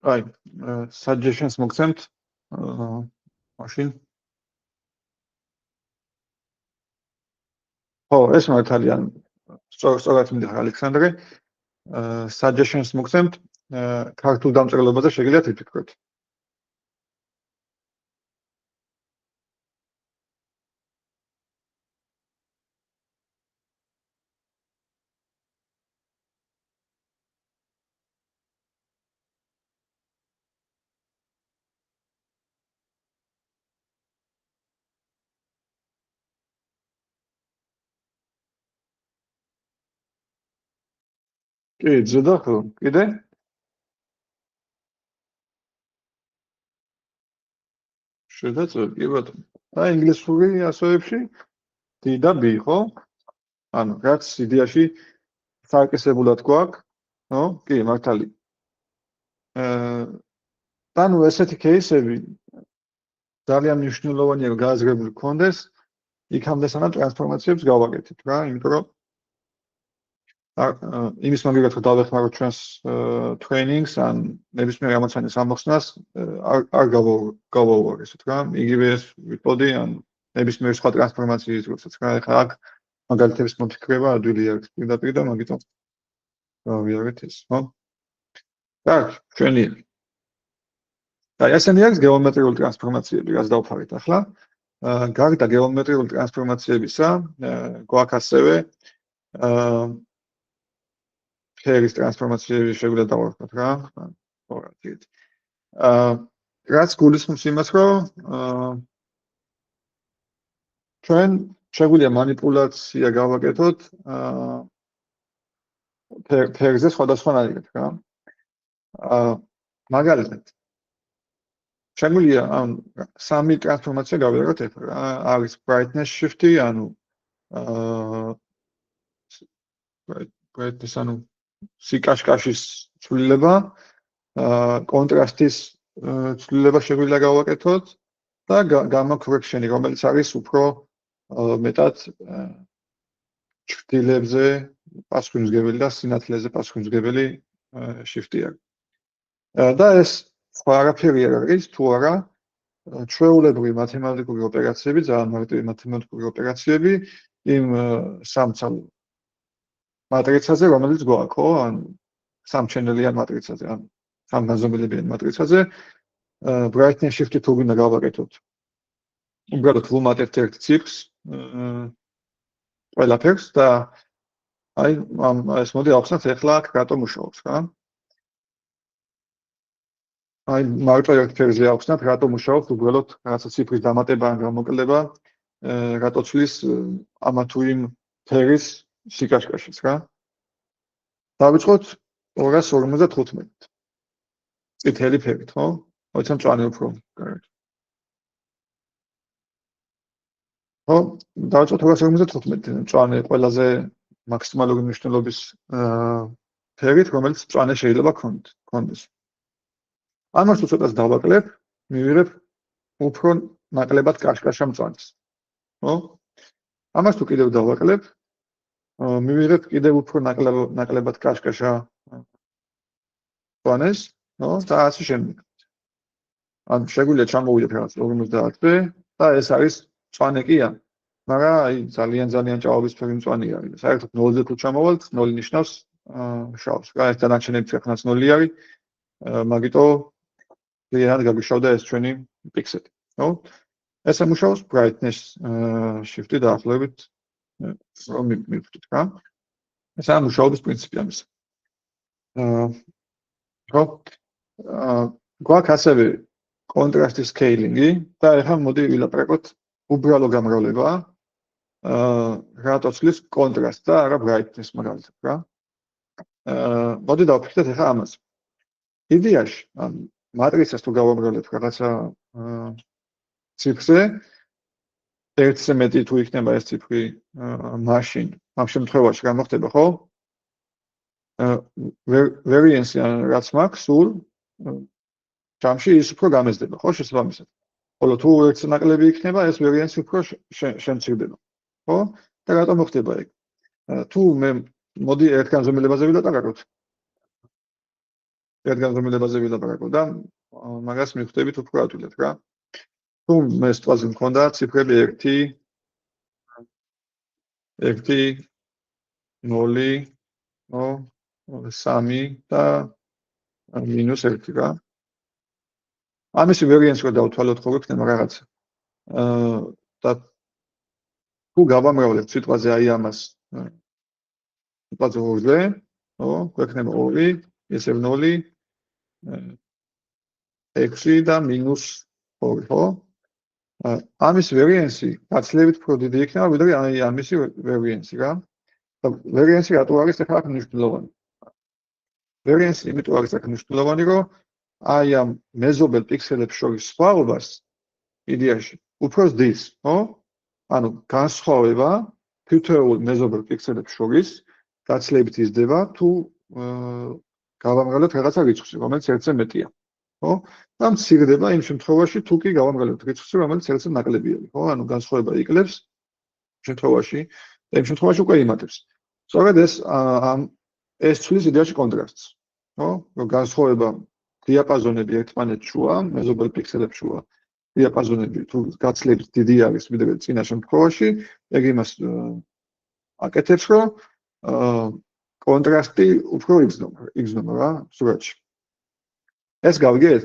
აი, suggestions მოგცემთ მაშინ. ხო, ეს მართალია. სწორად მიდიხარ ალექსანდრე. Suggestions მოგცემთ ქართულ დამწერლობაზე შეგიძლიათ იფიქროთ. კი, ზედა ხო? კიდე? შედაწყვეტ, კი ბატონო. და ინგლისური ასოებში D და B, ხო? ანუ რაც იდეაში საარკესებულად გვაქვს, ხო? კი, მართალი. ანუ ესეთი кейსები ძალიან მნიშვნელოვანია რომ გააზრებული გქონდეს, იქამდე სანამ ტრანსფორმაციებს გავაკეთებთ რა, იმიტომ რომ იმის მაგალითად რომ დავეხმაროთ ჩვენს ტრეინინგს ან ნებისმიერ ამოცანის ამოხსნას არ გავაუარესოთ რა, იგივე ეს ვიტყოდი ან ნებისმიერ სხვა ტრანსფორმაციის როდესაც რა, ეხლა აქ მაგალითების მოფიქრება ადვილი არის პირდაპირ და მაგიტომ გავიარეთ ეს, ხო? так, ჩვენი და ესენი არის გეომეტრიული ტრანსფორმაციები, რაც დავფარეთ ახლა. გარდა გეომეტრიული ტრანსფორმაციებისა, გვაქვს ასევე ფერის ტრანსფორმაციები შეგვიძლია დავარქვათ რა. ხო, რა თქმა უნდა. რაც გულისხმობს იმას, რომ ჩვენ შეგვიძლია манипуляცია გავაკეთოთ ფერზე სხვადასხვანაირად რა. მაგალითად შეგვიძლია ამ სამი ტრანსფორმაცია გავიაროთ ეხლა რა. არის brightness shift-ი, ანუ brightness ანუ სიკაშკაშის ცვლილება, კონტრასტის ცვლილება შეგვიძლია გავაკეთოთ და gamma correction-ი, რომელიც არის უფრო მეტად ჩრდილებზე პასუხისმგებელი და სინათლეზე პასუხისმგებელი shift-ი არის. და ეს სხვა არაფერი არ არის, თუ არა ჩვეულებრივი მათემატიკური ოპერაციები, ძალიან მარტივი მათემატიკური ოპერაციები იმ სამცალ მატრიცაზე, რომელიც გვაქვს, ხო? ან სამჩენელიან მატრიცაზე, ან სამგანზომილებიან მატრიცაზე, brightness shift-ი თუ გინდა გავაკეთოთ. უბრალოდ ვუმატებთ ერთ ციფრს ყველაფერს და აი ეს მოდი ავხსნათ ეხლა აქ რატომ მუშაობს, რა? აი მარტო ერთ ფერზე ავხსნათ, რატომ მუშაობს უბრალოდ რაღაცა ციფრის დამატება ან გამოკლება, რატო ცვლის ამა თუ იმ ფერის სიკაშკაშეს, რა? დავიწყოთ 255. წითელი ფერით, ხო? მოიცან მწვანე უფრო კარგი. ხო, დავიწყოთ 255 მწვანე ყველაზე მაქსიმალური მნიშვნელობის ფერით, რომელიც მწვანე შეიძლება გქონდეს. ამას თუ ცოტას დავაკლებ, მივიღებ უფრო ნაკლებად კაშკაშა მწვანეს. ხო? ამას თუ კიდევ დავაკლებ, მივიღებ კიდევ უფრო ნაკლებად კაშკაშა მწვანეს, ხო? და ასე შემდეგ. ან შეგვიძლია ჩამოვიდეთ რაღაც 50-ზე და ეს არის მწვანე კია, მაგრამ აი ძალიან ჭაობისფერი მწვანე არის. საერთოდ 0-ზე თუ ჩამოვალთ, 0 ნიშნავს შავს. რა ეს დანარჩენები ქვეყნაც 0 არის, მაგიტო ლიანად გაგვიშავდა ეს ჩვენი პიქსელი, ხო? ესე მუშაობს brightness shift-ი დაახლოებით რომ მივხვდით რა. ეს არის მუშაობის პრინციპი ამის. ხო? გვაქვს ასევე კონტრასტის სკეილინგი და ეხლა მოდი ვილაპარაკოთ უბრალო გამრავლება, რატო ცვლის კონტრასტს და არა brightness მაგალითად რა. მოდი დავფიქრდეთ ეხლა ამაზე. იდეაში, ან მატრიცას თუ გავამრავლებ რაღაცა ციფრზე, ერთზე მეტი თუ იქნება ეს ციფრი მაშინ, ამ შემთხვევაში რა მოხდება, ხო? variance-ი რაც მაქვს სულ ჯამში ის უფრო გამეზდება, ხო, შესაბამისად. ხოლო თუ ერთზე ნაკლები იქნება, ეს variance უფრო შემცირდება, ხო? და რატომ მოხდება ეგ? თუ მე მოდი ერთ განზომილებაზე ვილაპარაკოთ. ერთგანზომილებაზე ვილაპარაკო და მაგას მივხვდებით უფრო ადვილად რა. თუ მე სწორად მქონდა ციფრები 1 0 3 და -1 რა. ამის ვერიანტს რო დავთვალოთ ხო გვექნება რაღაც. და თუ გავამრავლებთ სიტყვაზე აი ამას სიტყვაზე 2-ზე, ხო, გვექნება 2, ესე 0, 6 და -2, ხო? ამის ვერიანსი გაცილებით უფრო დიდი იქნება, ვიდრე აი ამისი ვერიანსი რა. და ვერიანსი რატო არის ახლა აქ მნიშვნელოვანი? ვერიანსი იმიტომ არის აქ მნიშვნელოვანი, რომ აი ამ მეზობელ პიქსელებს შორის სხვაობას იდეაში უფრო ზრდის, ხო? ანუ განსხვავება თითოეულ მეზობელ პიქსელებს შორის გაცილებით იზრდება, თუ გავამრავლებთ რაღაცა რიცხვს, რომელიც 1-ზე მეტია, ხო? და მცირდება იმ შემთხვევაში, თუ კი გავამრავლებთ რიცხვს, რომელიც 1-ზე ნაკლები არის, ხო? ანუ განსხვავება იკლებს შემთხვევაში და იმ შემთხვევაში უკვე იმატებს. სწორედ ეს ცვლის იდეაში კონტრასტს, ხო? რომ განსხვავება დიაპაზონები ერთმანეთს შუა, მეზობელ პიქსელებს შუა დიაპაზონები თუ გაცილებით დიდი არის ვიდრე წინა შემთხვევაში, ეგ იმას აკეთებს, რომ კონტრასტი უფრო იგრძნობა რა სურათში. ეს გავიგეთ?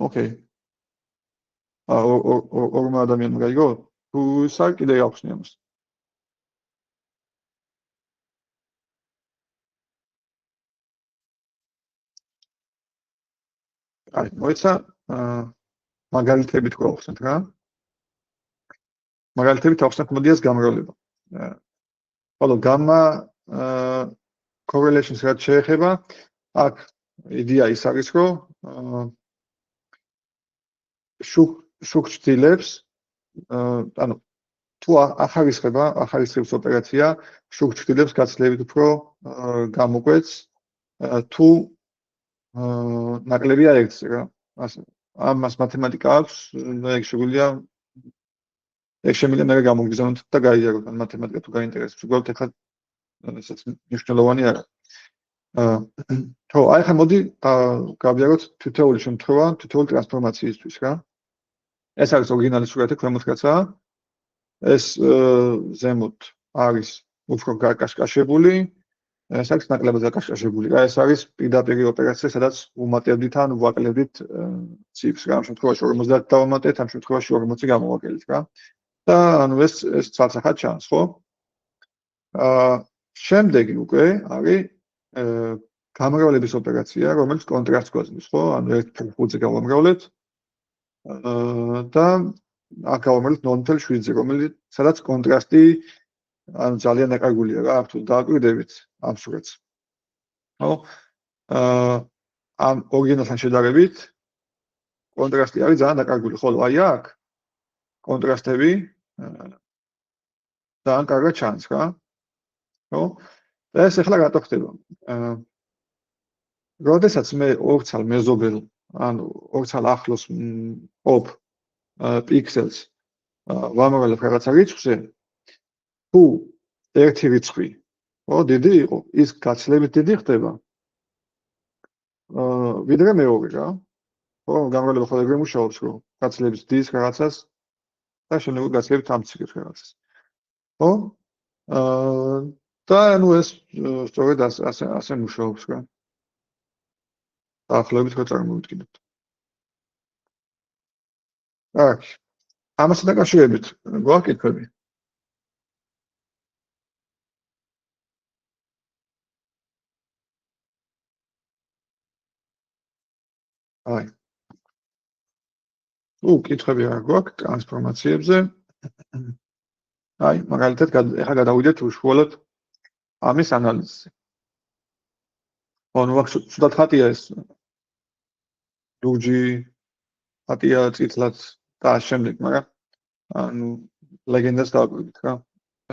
ოკეი. ორმა ადამიანმა გაიგო? თუ ისა კიდე აქვს ამას. აი, მოიცა მაგალითებით გვახსენთ რა. მაგალითებით ახსნათ მოდიას გამრავლება. ხოლო gamma correlations რაც შეეხება, აქ იდეა ის არის, რომ შუქჩtildeებს ანუ თუ ახარისხებს ოპერაცია, შუქჩtildeებს გაცილებით უფრო გამოგვეც თუ ნაკლებია 1-ზე რა. ამას მათემატიკა აქვს, და ეგ შეგვიძლია ეგ შემიძლია მე გამოგზავნოთ და გაიაროთ ან მათემატიკა თუ გაინტერესებს. უბრალოდ ეხლა ესეც მნიშვნელოვანი არა. ხო, აი ხა მოდი გავიაროთ თითოეული შემთხვევა, თითოეული ტრანსფორმაციისთვის რა. ეს არის ორიგინალი სურათი, ქვემოთ რაცაა. ეს ზემოთ არის უფრო გაკაშკაშებული, ეს არის ნაკლებად გაკაშკაშებული. რა, ეს არის პირდაპირი ოპერაცია, სადაც უმატებდით ან ვაკლებდით ციფრს რა. ამ შემთხვევაში 50 დავამატეთ, ამ შემთხვევაში 40 გამოვაკელით რა. და ანუ ეს ცალსახად ჩანს, ხო? შემდეგი უკვე არის გამრავლების ოპერაცია, რომელიც კონტრასტს გვაძლევს, ხო? ანუ 1.5-ზე გავამრავლეთ და აქ გავამრავლეთ 0.7-ზე, სადაც კონტრასტი ანუ ძალიან დაკარგულია რა, თუ დააკვირდებით ამ სურათს. ხო? ამ ორიგინალთან შედარებით კონტრასტი არის ძალიან დაკარგული, ხოლო აი აქ კონტრასტები ძალიან კარგად ჩანს რა. ხო? და ეს ახლა რატო ხდება? როდესაც მე ორცალ მეზობელ, ანუ ორცალ ახლოს ყოფ პიქსელს ვამრავლებ რაღაცა რიცხვზე, თუ ერთი რიცხვი, ხო, დიდი იყო, ის გაცილებით დიდი ხდება. ვიდრე მეორე რა. ხო, გამრავლება ხოლმე ეგრე მუშაობს, რომ გაცილებით დის რაღაცას და შემდეგ გაცილებით ამცირებს რაღაცას. ხო? და ანუ ეს სწორედ ასე მუშაობს რა. დაახლოებით რა წარმოვიდგინოთ. აქ ამასთან დაკავშირებით გვაქვს კითხვები? აი. კითხვები არ გვაქვს ტრანსფორმაციებზე. აი, მაგალითად, ახლა გადავიდეთ უშუალოდ ამის ანალიზზე. ანუ აქ ცუდად ხატია ეს. ლურჯი ხატია წითლად და ამ შემდეგ, მაგრამ ანუ ლეგენდას დავაკვირდით რა.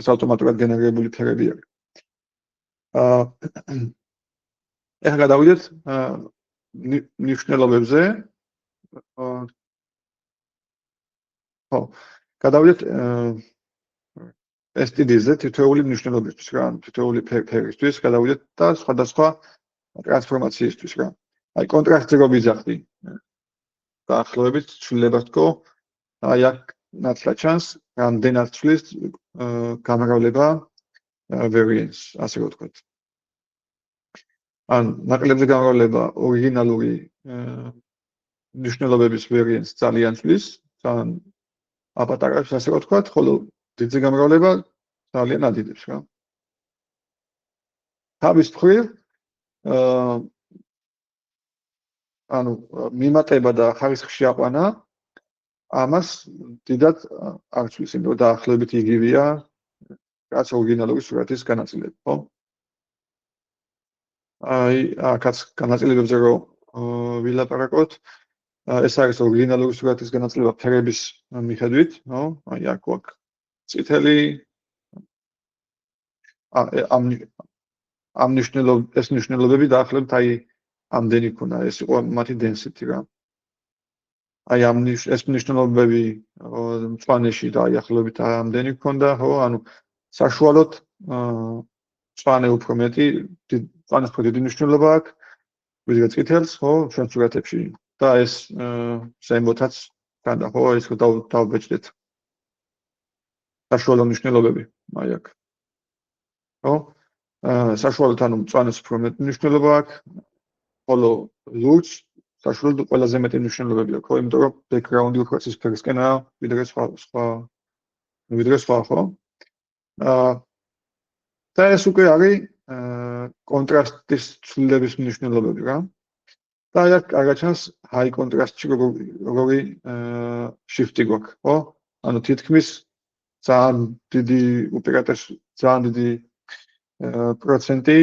ეს ავტომატურად გენერირებული ფერები არის. ახლა გადავიდეთ მნიშვნელობებზე. ხო, გადავიდეთ STD-ზე თითოეული მნიშვნელობისთვის რა, თითოეული ფერისთვის გადავიდეთ და სხვადასხვა ტრანსფორმაციისთვის რა. აი კონტრასტზე რო ვიძახდი, დაახლოებით ცვლილებას თქო, აი აქ ნაცვლად ჩანს, რამდენად ცვლის გამრავლება variance, ასე რომ ვთქვათ. ან ნაკლებზე გამრავლება ორიგინალური მნიშვნელობების variance ძალიან ცვლის, ძალიან აპატარებს, ასე რომ ვთქვათ, ხოლო დიდზე გამრავლება ძალიან ადიდებს რა. თავის მხრივ ანუ მიმატება და ხარისხში აყვანა ამას დიდად არ ცვლის, იმიტომ რომ დაახლოებით იგივეა რაც ორიგინალური სურათის განაწილება, ხო? აი, აქაც განაწილებებზე რომ ვილაპარაკოთ, ეს არის ორიგინალური სურათის განაწილება ფერების მიხედვით, ხო? აი, აქ გვაქვს წითელი ამ მნიშვნელობები დაახლოებით აი ამდენი ქონა, ეს იყო მათი density რა. აი ეს მნიშვნელობები მწვანეში დაახლოებით ამდენი ქონდა, ხო? ანუ საშუალოდ მწვანე უფრო მეტი, მწვანეს უფრო დიდი მნიშვნელობა აქვს, ვიდრე წითელს, ხო, ჩვენ სურათებში და ეს ზემოთაც განდა, ხო, ეს დავბეჭდეთ. საშუალო მნიშვნელობები, აი აქ. ხო? საშუალოდ ანუ მწვანეს უფრო მეტი მნიშვნელობა აქვს, ხოლო ლურჯს საშუალოდ ყველაზე მეტი მნიშვნელობები აქვს, ხო, იმიტომ რომ background-ი უფრო ცისფერისკენაა, ვიდრე სხვა, ხო? და ეს უკვე არის კონტრასტის ცვლილების მნიშვნელობები რა. და აი აქ კარგად ჩანს high contrast-ში როგორი shift-ი გვაქვს, ხო? ანუ თითქმის ძალიან დიდი ძალიან დიდი პროცენტი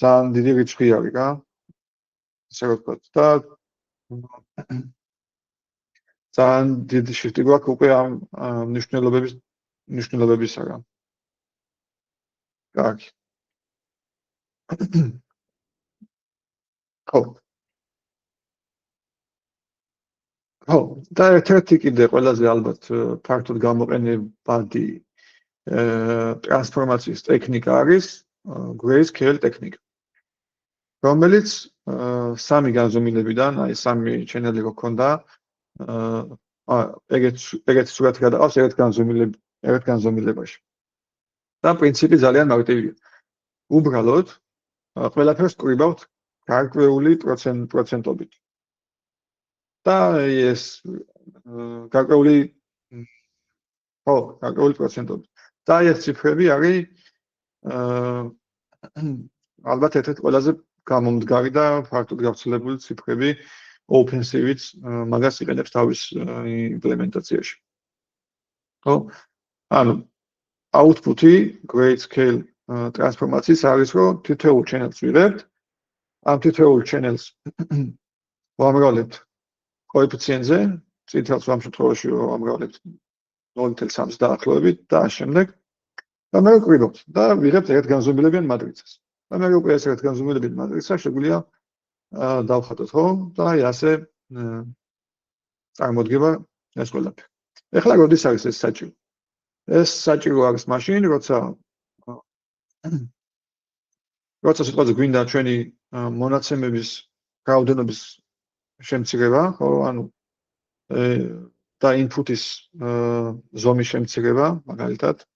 ძალიან დიდი რიცხვი არის რა. ასე რომ ვთქვათ და ძალიან დიდი shift-ი გვაქვს უკვე ამ მნიშვნელობებისა რა. კარგი. ხო. ხო, და ერთ-ერთი კიდე ყველაზე ალბათ ფართოდ გამოყენებადი ტრანსფორმაციის ტექნიკა არის grayscale ტექნიკა, რომელიც სამი განზომილებიდან, აი სამი ჩენელი რო ქონდა, ეგეთ სურათი გადაყავს ერთ განზომილებაში. და პრინციპი ძალიან მარტივია. უბრალოდ ყველაფერს ვკრიბავთ გარკვეული პროცენტობით. და ეს გარკვეული პროცენტობით. და ეს ციფრები არის ალბათ ერთ-ერთი ყველაზე გამომდგარი და ფართოდ გავრცელებული ციფრები OpenCV-ც მაგას იყენებს თავის იმპლემენტაციაში. ხო? ანუ output-ი grayscale ტრანსფორმაციის არის, რომ თითოეულ channel-ს ვიღებთ, ამ თითოეულ channel-ს ვამრავლებთ კოეფიციენტზე, წითელს ამ შემთხვევაში ვამრავლებთ 0.3-ს დაახლოებით და ამ შემდეგ და მე ვკრიბავთ და ვიღებთ ერთ განზომილებიან მატრიცას. და მე უკვე ეს ერთ განზომილებიან მატრიცა შეგვიძლია დავხატოთ, ხო? და აი ასე წარმოდგება ეს ყველაფერი. ეხლა როდის არის ეს საჭირო? ეს საჭირო არის მაშინ, როცა სიტყვაზე გვინდა ჩვენი მონაცემების რაოდენობის შემცირება, ხო, ანუ და input-ის ზომის შემცირება, მაგალითად.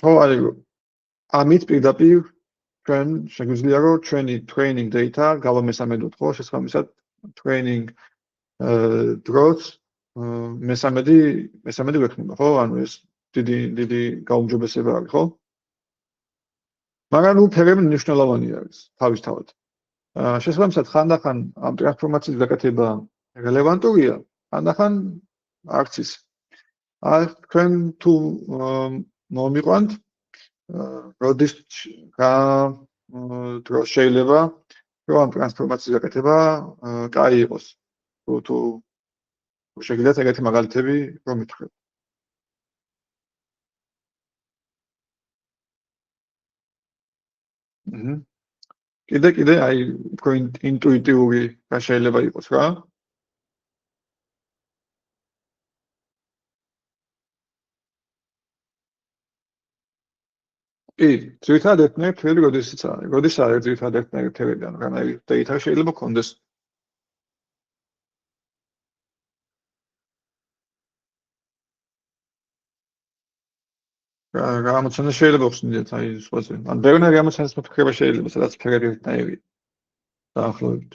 ხო, აი ამით პირდაპირ ჩვენ შეგვიძლია რომ ჩვენი training data გავამესამედოთ, ხო, შესაბამისად training დროს მესამედი ვექნება, ხო, ანუ ეს დიდი გაუმჯობესება არის, ხო? მაგრამ ფერები მნიშვნელოვანი არის თავისთავად. შესაბამისად ხანდახან ამ ტრანსფორმაციის გაკეთება რელევანტურია, ხანდახან არც ის. თქვენ თუ მომიყვანთ როდის დროს შეიძლება რომ ამ ტრანსფორმაციის გაკეთება კაი იყოს. თუ შეგიძლიათ ეგეთი მაგალითები რომ მითხრათ. კიდე აი უფრო ინტუიტიური რა შეიძლება იყოს რა. კი, ძირითადად ერთნაირი ფრთები როდესაც არის. როდის არის ძირითადად ერთნაირი ფრთები, ანუ რანაირი data შეიძლება გქონდეს. რა ამოცანა შეიძლება ხსნიდეთ აი სხვაზე. ან ბევრი ამოცანის მოფიქრება შეიძლება, სადაც ფრთები ერთნაირია. დაახლოებით.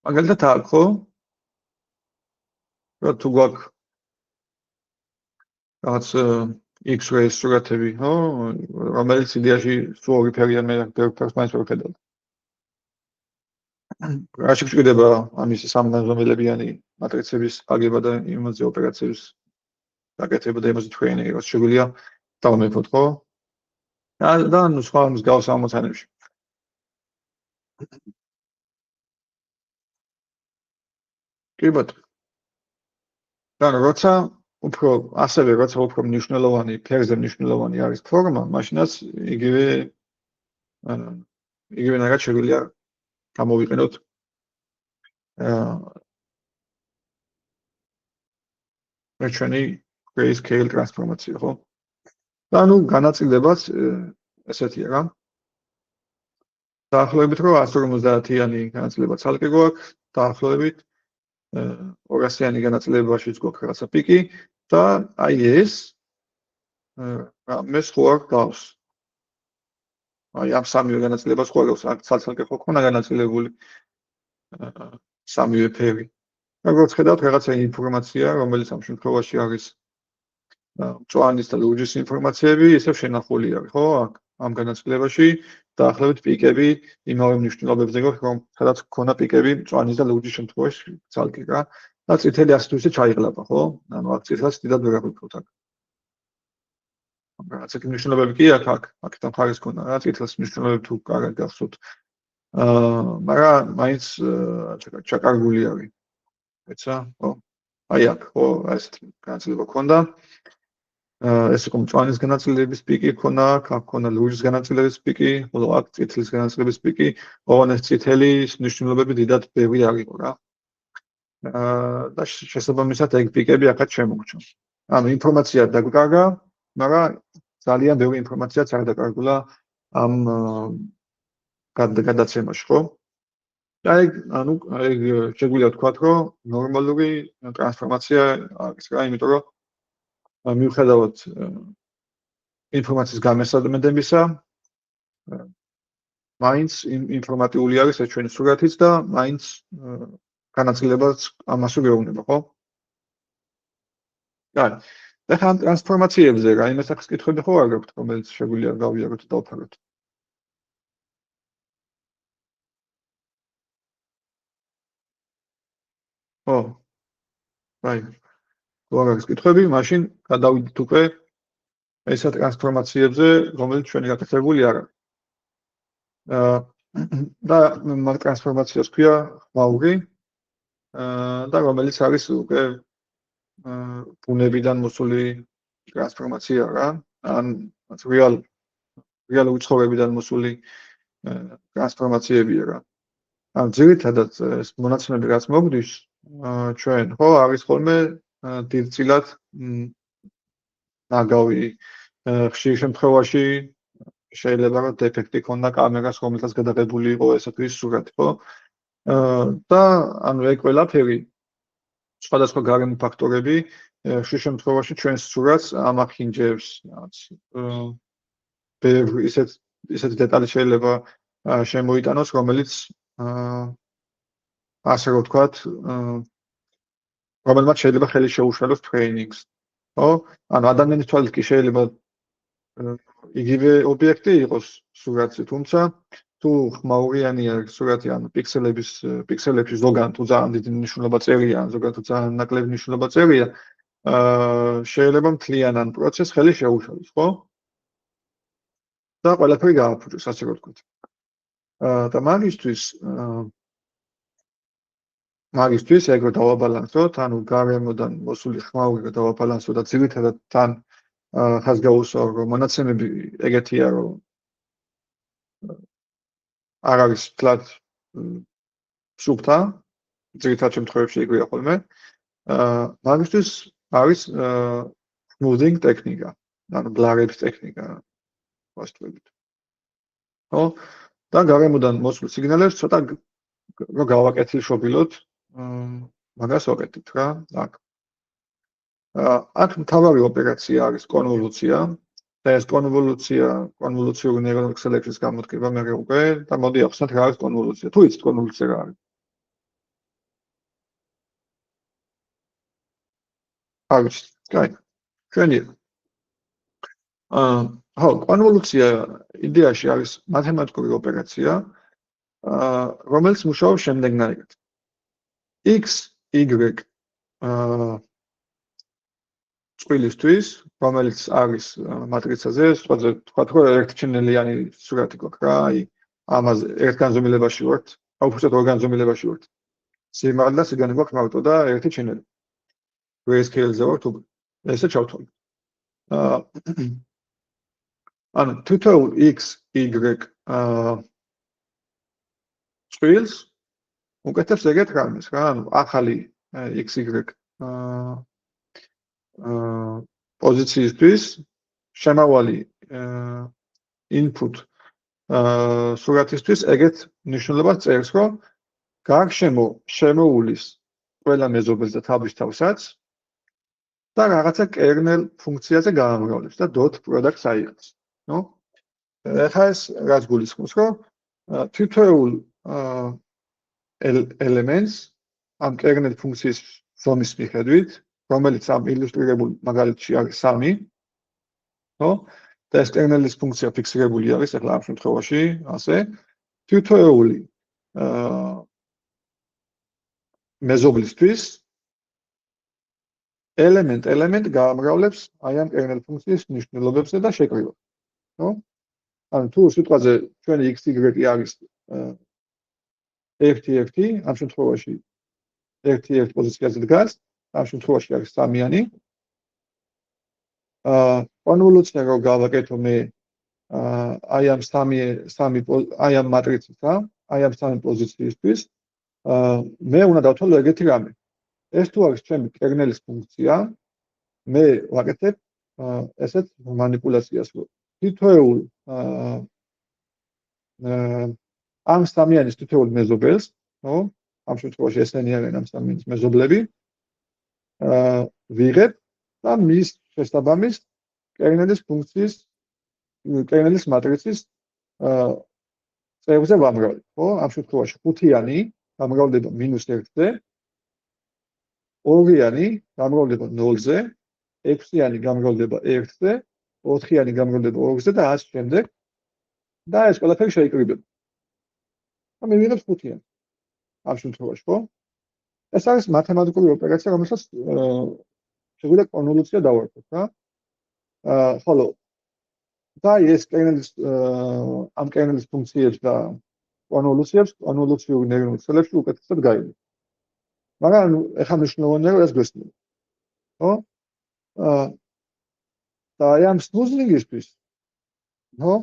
მაგალითად აქ ხო? რა თუ გვაქვს რაღაც X-ray სურათები, ხო? რომელიც იდეაში სულ ორი ფერია, მე ბევრ ფერს მაინც ვერ ვხედავ. რა შეგვიძლია ამის სამნაზომელებიანი მატრიცების აგება და იმაზე ოპერაციების გაკეთება და იმაზე ტრეინინგი რაც შეგვიძლია დავმეფოთ, ხო? და ნუ სხვა მსგავს ამოცანებში. კი ბატონო. და როცა უფრო ასევე როცა უფრო მნიშვნელოვანი ფერზე მნიშვნელოვანი არის ფორმა, მაშინაც იგივენაირად შეგვიძლია გამოვიყენოთ ჩვენი grayscale ტრანსფორმაცია, ხო? და ნუ განაწილებაც ესეთია რა. დაახლოებით რომ 150-იანი განაწილება ცალკე გვაქვს, დაახლოებით 200-იანი განაწილებაშიც გვაქვს რაღაცა პიკი და აი ეს რამეს ხო არ გავს. აი ამ სამივე განაწილებას ხო არ გავს, აქ ცალკე ხო ქონა განაწილებული სამივე ფერი. როგორც ხედავთ, რაღაცა ინფორმაცია, რომელიც ამ შემთხვევაში არის მწვანის და ლურჯის ინფორმაციები, ისევ შენახული არის, ხო? აქ ამ განაწილებაში დაახლოებით პიკები იმავე მნიშვნელობებზე გვაქვს, რომ სადაც ქონა პიკები მწვანის და ლურჯის შემთხვევაში ცალკე რა. და წითელი ასეთ ისე ჩაიღლება, ხო? ანუ აქ წითელს დიდად ვერ აღვიქოთ აქ. რაღაცა მნიშვნელობები კი აქ მხარეს ქონა რა, წითელს მნიშვნელობები თუ კარგად გახსოვთ. მაგრამ მაინც ჩაკარგული არის. ეცა, ხო? აი აქ, ხო, ესეთ განაწილება ქონდა. ეს იყო მწვანის განაწილების პიკი ქონა, აქ ქონა ლურჯის განაწილების პიკი, ხოლო აქ წითლის განაწილების პიკი, ოღონდ ეს წითელის მნიშვნელობები დიდად ბევრი არ იყო რა. და შესაბამისად ეგ პიკები აქაც შემოგჩა. ანუ ინფორმაცია დაგვიკარგა, მაგრამ ძალიან ბევრი ინფორმაციაც არ დაკარგულა ამ გადაცემაში, ხო? აი, ანუ შეგვიძლია ვთქვათ, რომ ნორმალური ტრანსფორმაცია არის რა, იმიტომ რომ მიუხედავად ინფორმაციის გამესადმებისა, მაინც ინფორმატიული არის ეს ჩვენი სურათიც და მაინც განაწილებაც ამასო გეუბნება, ხო? აი, და ხან ტრანსფორმაციებზე რაიმე სახის კითხვები ხო არ გაქვთ, რომელიც შეგვიძლია გავიაროთ და დავფაროთ? ხო. აი, თუ არ არის კითხვები, მაშინ გადავიდეთ უკვე ესა ტრანსფორმაციებზე, რომელიც ჩვენი გაკეთებული არ არის. და მაგ ტრანსფორმაციას ქვია ხმაური, და რომელიც არის უკვე ბუნებიდან მოსული ტრანსფორმაცია რა, ან რეალური ცხოვრებიდან მოსული ტრანსფორმაციებია რა. ან ძირითადად ეს მონაცემები რაც მოგვდის ჩვენ ხო არის ხოლმე დიდწილად ნაგავი ხშირ შემთხვევაში შეიძლება რომ დეფექტი ქონდა კამერას რომელსაც გადაღებული იყო ესეთი სურათი ხო და ანუ ეგ ყველაფერი სხვადასხვა გარემო ფაქტორები ხშირ შემთხვევაში ჩვენს სურათს ამახინჯებს რაღაც ისეთ დეტალი შეიძლება შემოიტანოს რომელიც ასე რომ ვთქვათ რომელმაც შეიძლება ხელი შეუშალოს ტრეინინგს ხო ანუ ადამიანის თვალით კი შეიძლება იგივე ობიექტი იყოს სურათზე თუმცა თუ ხმაურიანი არის სურათი ანუ პიქსელებში ზოგან თუ ძალიან დიდი მნიშვნელობა წერია ან ზოგან თუ ძალიან ნაკლები მნიშვნელობა წერია შეიძლება მთლიანად პროცესს ხელი შეუშალოს ხო და ყველაფერი გააფუჭოს ასე რომ ვთქვათ და მაგისთვის მაგისთვის ეგრე დავაბალანსოთ, ანუ გარემოდან მოსული ხმაური რომ დავაბალანსოთ და ძირითადად თან ხაზს გავუსვა, რომ მონაცემები ეგეთია, რომ არ არის თლად სუფთა, ძირითად შემთხვევებში ეგრეა ხოლმე. მაგისთვის არის smoothing ტექნიკა, ანუ ბლარების ტექნიკა ვასწავლებით. ხო? და გარემოდან მოსულ სიგნალებს ცოტა რომ გავაკეთილშობილოთ, მაგას ვაკეთებთ რა, აქ. აქ მთავარი ოპერაცია არის კონვოლუცია და ეს კონვოლუციური ნეირონული ქსელების გამოდგება მე უკვე და მოდი ახსნათ რა არის კონვოლუცია. თუ იცით კონვოლუცია რა არის? არ ვიცით. კაი. ჩვენი ხო, კონვოლუცია იდეაში არის მათემატიკური ოპერაცია, რომელიც მუშაობს შემდეგნაირად. x, y წყვილისთვის, რომელიც არის მატრიცაზე, თქვათ რომ ერთჩინელიანი სურათი გვაქვს რა, აი ამაზე ერთ განზომილებაში ვართ, უბრალოდ ორ განზომილებაში ვართ. სიმაღლე და სიგანე გვაქვს მარტო და ერთი ჩინელი. grayscale-ზე ვართ უკვე. ესე ჩავთვალოთ. ანუ თითოეულ x, y წყვილს უკეთებს ეგეთ რამეს რა, ანუ ახალი x, y პოზიციისთვის შემავალი input სურათისთვის ეგეთ ნიშნულებას წერს, რომ გარშემო შემოულის ყველა მეზობელს და თავისთავსაც და რაღაცა kernel ფუნქციაზე გაამრავლებს და dot products აიღებს. ნუ ეხლა ეს რაც გულისხმობს, რომ თითოეულ elements ამ kernel ფუნქციის ზომის მიხედვით, რომელიც ამ ილუსტრირებულ მაგალითში არის 3, ხო? და ეს kernel-ის ფუნქცია ფიქსირებული არის ახლა ამ შემთხვევაში, ასე. თითოეული მეზობლისთვის element გაამრავლებს აი ამ kernel ფუნქციის ნიშნულობებზე და შეკრიბებს, ხო? ანუ თუ სიტყვაზე ჩვენი x, y არის 1 ამ შემთხვევაში 1 პოზიციაზე დგას, ამ შემთხვევაში არის 3-იანი. კონვოლუცია რო გავაკეთო მე აი ამ 3 მატრიცისა, აი ამ 3 პოზიციისთვის, მე უნდა დავთვალო ეგეთი რამე. ეს თუ არის ჩემი kernel-ის ფუნქცია, მე ვაკეთებ ესეთ манипуляციას, რომ თითოეულ ამ 3-яნის თითოეულ მეზობელს, ხო? ამ შემთხვევაში ესენი არიან ამ 3-яნის მეზობლები, ვიღებ და მის შესაბამის kernel-ის ფუნქციის, kernel-ის მატრიცის წევრზე ვამრავლებ, ხო? ამ შემთხვევაში 5-იანი გამრავლდება -1-ზე, 2-იანი გამრავლდება 0-ზე, 6-იანი გამრავლდება 1-ზე, 4-იანი გამრავლდება 2-ზე და ასე შემდეგ. და ეს ყველაფერი შეიკრიბება. და მივიღებთ 5-იანი. ამ შემთხვევაში, ხო? ეს არის მათემატიკური ოპერაცია, რომელსაც შეგვიძლია კონვოლუცია დავარქვათ, რა. ხოლო და ეს kernel-ის ამ kernel-ის ფუნქციებს და კონვოლუციებს კონვოლუციური ნეირონულ ქსელებში უკეთესად გაიგებ. მაგრამ ეხლა მნიშვნელოვანია რომ ეს გვესმის. ხო? და აი ამ smoothing-ისთვის, ხო?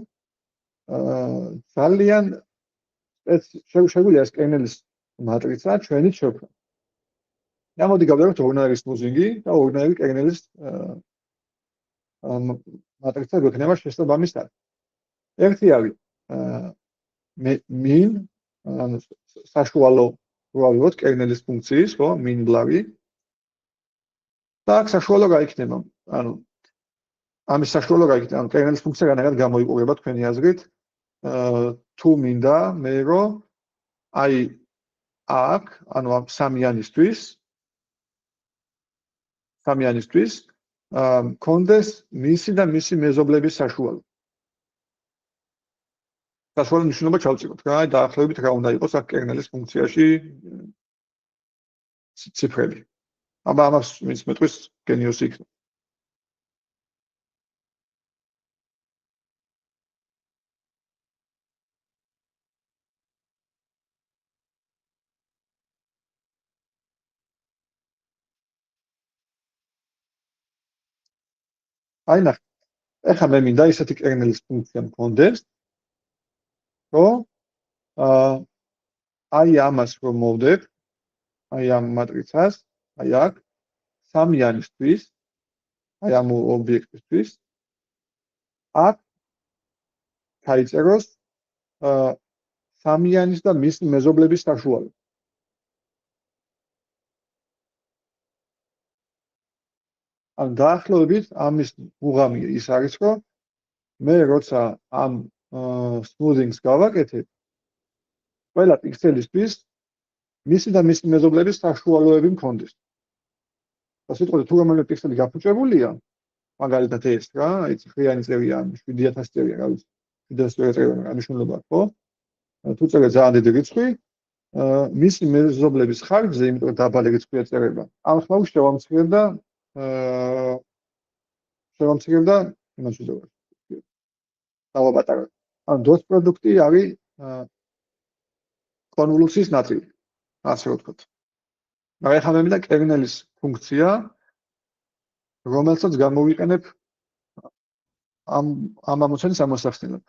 ძალიან შეგვიძლია ეს kernel-ის მატრიცა ჩვენით შევქმნათ. და მოდი გავდევროთ ორნაირი smoothing-ი და ორნაირი kernel-ის მატრიცა გვექნება შესაბამისად. ერთი არის mean, ანუ საშუალო ვავიღოთ kernel-ის ფუნქციის, ხო, mean ბლარი. და აქ საშუალო რა იქნება? ანუ ამის საშუალო რა იქნება? ანუ kernel-ის ფუნქცია განაგად გამოიყურება თქვენი აზრით, თუ მინდა მე რომ აი აქ, ანუ ამ 3-იანისთვის მქონდეს მისი და მისი მეზობლების საშუალო. საშუალო ნიშნულობა ჩავწიროთ რა, დაახლოებით რა უნდა იყოს აქ kernel-ის ფუნქციაში ციფრები. აბა ამას ვინც მეტყვის გენიოსი იქნება. აი ნახე. ეხლა მე მინდა ისეთი კერნელის ფუნქცია მქონდეს, რომ აი ამას რომ მოვდებ, აი ამ მატრიცას, აი აქ, სამიანისთვის, აი ამ ობიექტისთვის, აქ ჩაიწეროს სამიანის და მის მეზობლების საშუალება. ან დაახლოებით ამის უღამი ის არის, რომ მე როცა ამ smoothing-ს გავაკეთებ, ყველა პიქსელისთვის მისი და მისი მეზობლების საშუალოები მქონდეს. ასე ვთქვათ, თუ რომელიმე პიქსელი გაფუჭებულია, მაგალითად ეს რა, აი ცხრიანი წერია, 7000 წერია, რა ვიცი, 7000 წერია, რა მნიშვნელობა აქვს, ხო? თუ წერია ძალიან დიდი რიცხვი, მისი მეზობლების ხარჯზე, იმიტომ რომ დაბალი რიცხვია წერება, ამ ხმაურს შევამცირებდა იმას ვიზოვარ. დავაპატარა. ან DOS პროდუქტი არის კონვოლუციის ნაწილი, ასე ვთქვათ. მაგრამ ახლა მე მინდა კერნელის ფუნქცია, რომელსაც გამოვიყენებ ამ ამოცანის ამოსახსნელად.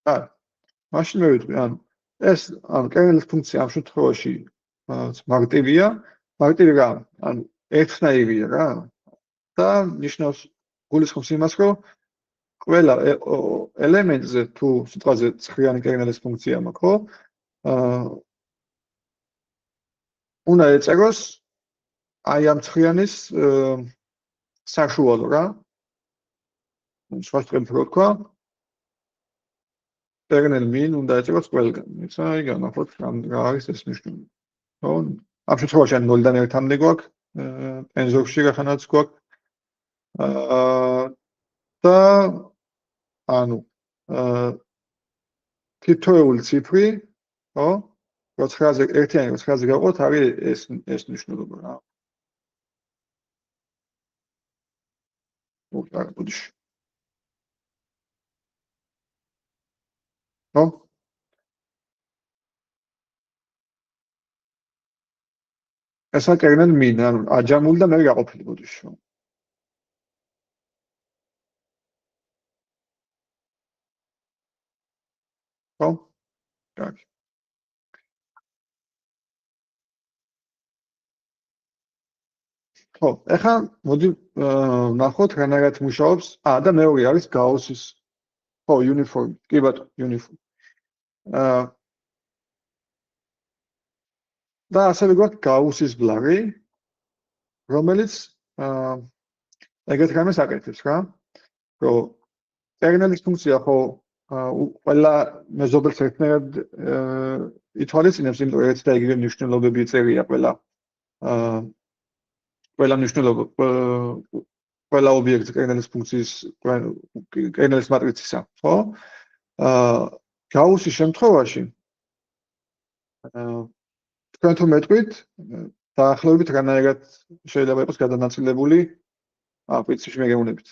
მაშინ მე ვიტყვი, ანუ ეს კერნელის ფუნქცია ამ შემთხვევაში მარტივია, მარტივი რა, ანუ ერთნაირია რა და ნიშნავს გულისხმობს იმას, რომ ყველა ელემენტზე თუ სიტყვაზე ცხრიანი კერნელის ფუნქცია მაქვს, ხო? უნდა ეწეროს აი ამ ცხრიანის საშუალო რა. სხვა სიტყვებით რო ვთქვა, კერნელ min უნდა ეწეროს ყველგან. ისა აი განახოთ რა არის ეს მნიშვნელობა. ხო? ამ შემთხვევაში ან 0-დან 1-მდე გვაქვს, ტენზორში რახანაც გვაქვს. და ანუ თითოეული ციფრი, ხო? როცა ერთიანი როცა გავყოთ, არის ეს მნიშვნელობა რა. ბუდიში. ხო? ესა კერნელ min, ანუ აჯამული და მე გაყოფილი ბუდიში. ხო? კარგი. ხო, ეხლა მოდი ნახოთ რანაირად მუშაობს. და მეორე არის გაუსის ხო, uniform. კი ბატონო, uniform. და ასევე გვაქვს გაუსის ბლარი, რომელიც ეგეთ რამეს აკეთებს რა. რომ კერნელის ფუნქცია ხო ყველა მეზობელს ერთნაირად ითვალისწინებს, იმიტომ რომ ერთ და იგივე მნიშვნელობები წერია ყველა მნიშვნელობა ყველა ობიექტს კერნელის ფუნქციის კერნელის მატრიცისა, ხო? გაუსის შემთხვევაში თქვენ თუ მეტყვით, დაახლოებით რანაირად შეიძლება იყოს გადანაწილებული პრინციპში მე გეუბნებით.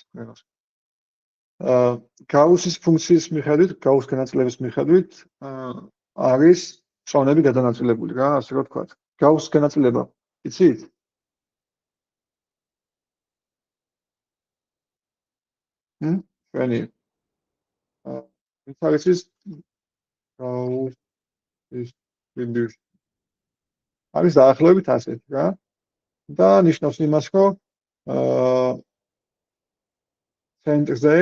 გაუსის ფუნქციის მიხედვით, გაუსის განაწილების მიხედვით არის წონები გადანაწილებული რა, ასე რომ ვთქვათ. გაუსის განაწილება, იცით? ჩვენი ინფორმაციის გაუსის ვინდოუს არის დაახლოებით ასეთი რა. და ნიშნავს იმას, რომ ცენტრზე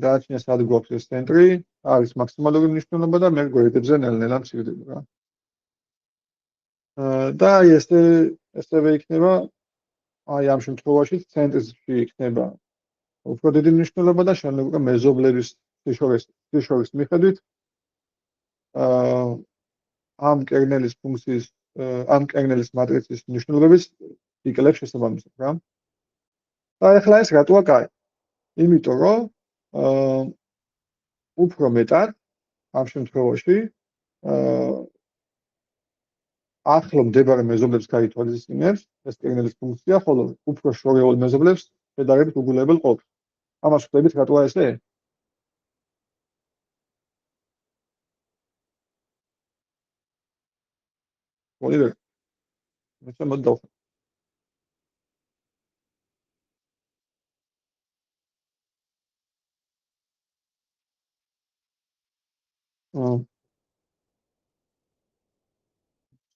გააჩნია სად გვაქვს ეს ცენტრი, არის მაქსიმალური მნიშვნელობა და მე გვერდებზე ნელ-ნელა მცირდება რა. და აი ესევე იქნება აი ამ შემთხვევაში ცენტრში იქნება უფრო დიდი მნიშვნელობა და შემდეგ უკვე მეზობლების შორის მიხედვით ამ კერნელის ფუნქციის ამ კერნელის მატრიცის მნიშვნელობების იკლებს შესაბამისად რა. და ახლა ეს რატოა კაი? იმიტომ რომ უფრო მეტად ამ შემთხვევაში ახლო მდებარე მეზობლებს გაითვალისწინებს, ეს კერნელის ფუნქცია, ხოლო უფრო შორეულ მეზობლებს შედარებით უგულებელ ყოფს. ამას ხვდებით რატოა ესე? ოლივერ, მე მოდი დავხო.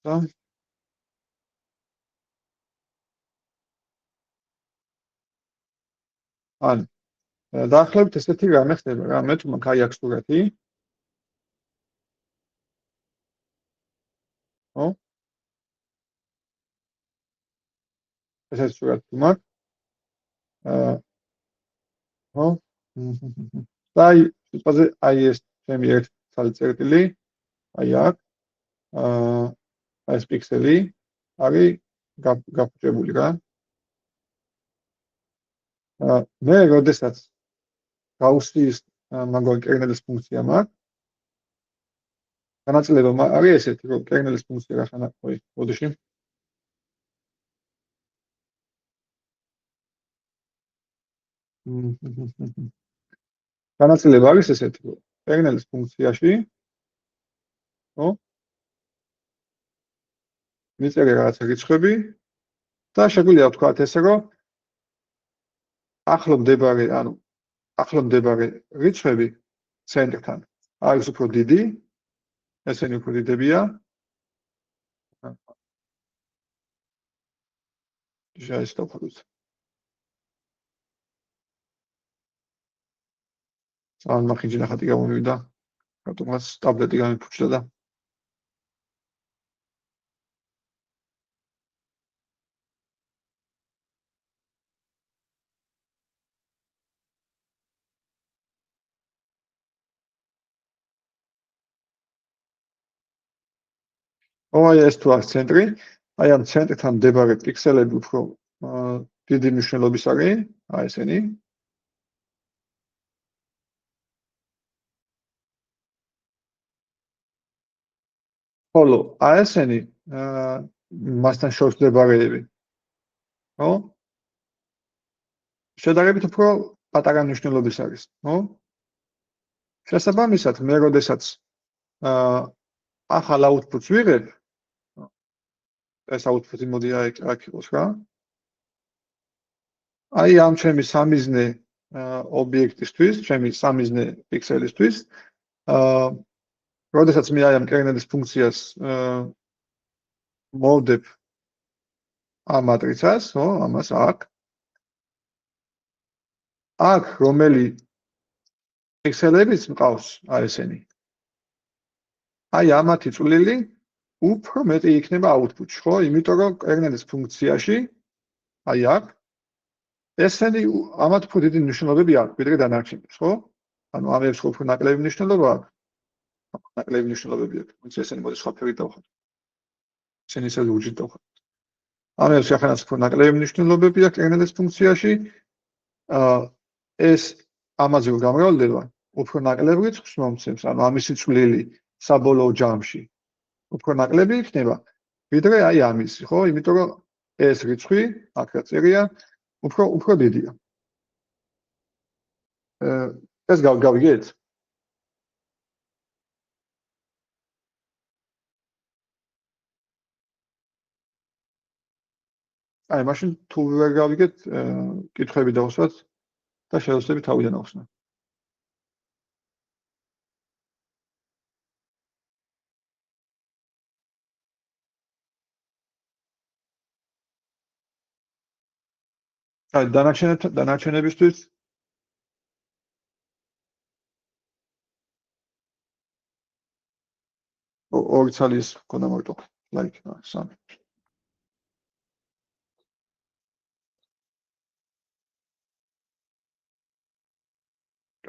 და ან დაახლოებით ესეთი რამე ხდება რა, მე თუ მაგ აი აქვს სურათი, ხო? ესეთი სურათი თუ მაგ, ხო? და აი სიტყვაზე აი ეს ჩემი ერთ ცალი წერტილი, აი აქ, აი ეს პიქსელი არის გაფუჭებული რა. მე როდესაც გაუსის მაგალ კერნელის ფუნქცია მაქვს, განაწილება არის ესეთი, რომ კერნელის ფუნქცია რახანა, ой, ოდიში. განაწილება არის ესეთი, რომ კერნელის ფუნქციაში, ხო? მიწერე რაღაცა რიცხვები და შეგვიძლია ვთქვათ ესე, რომ ახლო მდებარე რიცხვები ცენტრთან არის უფრო დიდი, ესენი უფრო დიდებია. შეესტოფოთ. ან მახინჯი ნახატი გამომივიდა. რატომაც ტაბლეტი გამიფუჭდა და აი ეს თუ არის ცენტრი, აი ამ ცენტრთან მდებარე პიქსელები უფრო დიდი მნიშვნელობის არის, აი ესენი. ხოლო აი ესენი მასთან შორს მდებარეები, ხო? შედარებით უფრო პატარა მნიშვნელობის არის, ხო? შესაბამისად, მე როდესაც ახალ აუთპუტს ვიღებ, ეს აუთპუტი მოდი აქ იყოს რა. აი ამ ჩემი სამიზნე ობიექტისთვის, ჩემი სამიზნე პიქსელისთვის, როდესაც მე აი ამ კერნელის ფუნქციას მოვდებ ამ მატრიცას, ხო, ამას აქ. აქ რომელი პიქსელებიც მყავს, აი ესენი. აი ამათი წვლილი უფრო მეტი იქნება აუთპუტში, ხო? იმიტომ რომ კერნელის ფუნქციაში აი აქ ესენი ამათ უფრო დიდი მნიშვნელობები აქვს, ვიდრე დანარჩენებს, ხო? ანუ ამებს უფრო ნაკლები მნიშვნელობა აქვს. ნაკლები მნიშვნელობები აქვს. ესენი მოდი სხვა ფერით დავხატო. ესენი ისე ლურჯით დავხატო. ამებს ახანაც უფრო ნაკლები მნიშვნელობები აქვს კერნელის ფუნქციაში. ეს ამაზე რომ გამრავლდება, უფრო ნაკლებ რიცხვს მომცემს, ანუ ამისი წვლილი საბოლოო ჯამში უფრო ნაკლები იქნება, ვიდრე აი ამისი, ხო? იმიტომ რომ ეს რიცხვი, აქ რა წერია, უფრო დიდია. ეს გავიგეთ? აი, მაშინ თუ ვერ გავიგეთ, კითხვები დავუსვათ და შევსვები თავიდან ახსნა. აი, დანარჩენებისთვის ორი ცალის ქონდა მარტო, like, სამი.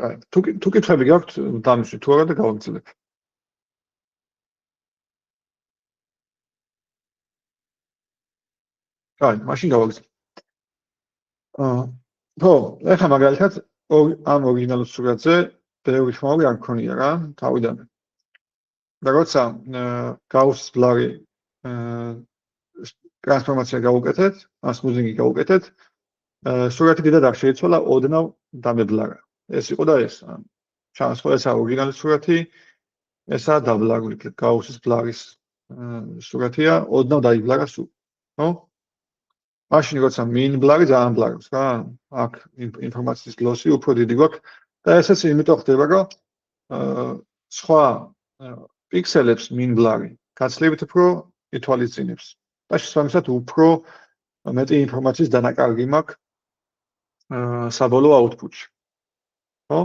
აი, თუ კითხვები გაქვთ, დამისვით თუ არა და გავაგრძელებ. აი, მაშინ გავაგრძელებ. ხო, ეხლა მაგალითად ამ ორიგინალურ სურათზე ბევრი ხმაური არ მქონია რა, თავიდანვე. და როცა გაუსის ბლარი ტრანსფორმაცია გავუკეთეთ, სმუზინგი გავუკეთეთ. სურათი დიდად არ შეიცვალა, ოდნავ დამებლარა. ეს იყო და ეს. ჩანს ხო ესაა ორიგინალი სურათი, ესაა დაბლარული გაუსის ბლარის სურათია, ოდნავ დაიბლარა სულ. ხო? მაშინ როცა მინბლარი ძალიან ბლარობს რა, აქ ინფორმაციის ლოსი უფრო დიდი გვაქვს და ესეც იმიტომ ხდება, რომ სხვა პიქსელებს მინბლარი გაცილებით უფრო ითვალისწინებს. და შესაბამისად უფრო მეტი ინფორმაციის დანაკარგი მაქვს საბოლოო აუთპუტში. ხო?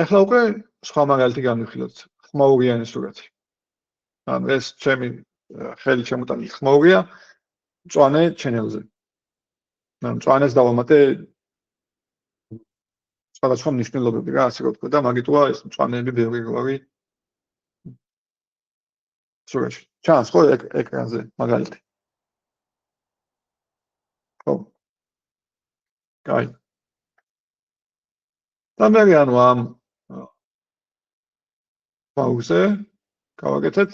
ეხლა უკვე სხვა მაგალითი განვიხილოთ, ხმაურიანი სურათი. ანუ ეს ჩემი ხელი შემოტანილი ხმაურია მწვანე ჩენელზე. ანუ მწვანეს დავამატე სხვადასხვა მნიშვნელობები რა, ასე რომ ვთქვა და მაგიტოა ეს მწვანეები ბევრი როარი სურათში. ჩანს ხო ეკრანზე მაგალითი. ხო. კაი. და მე ანუ ამ პაუზე გავაკეთეთ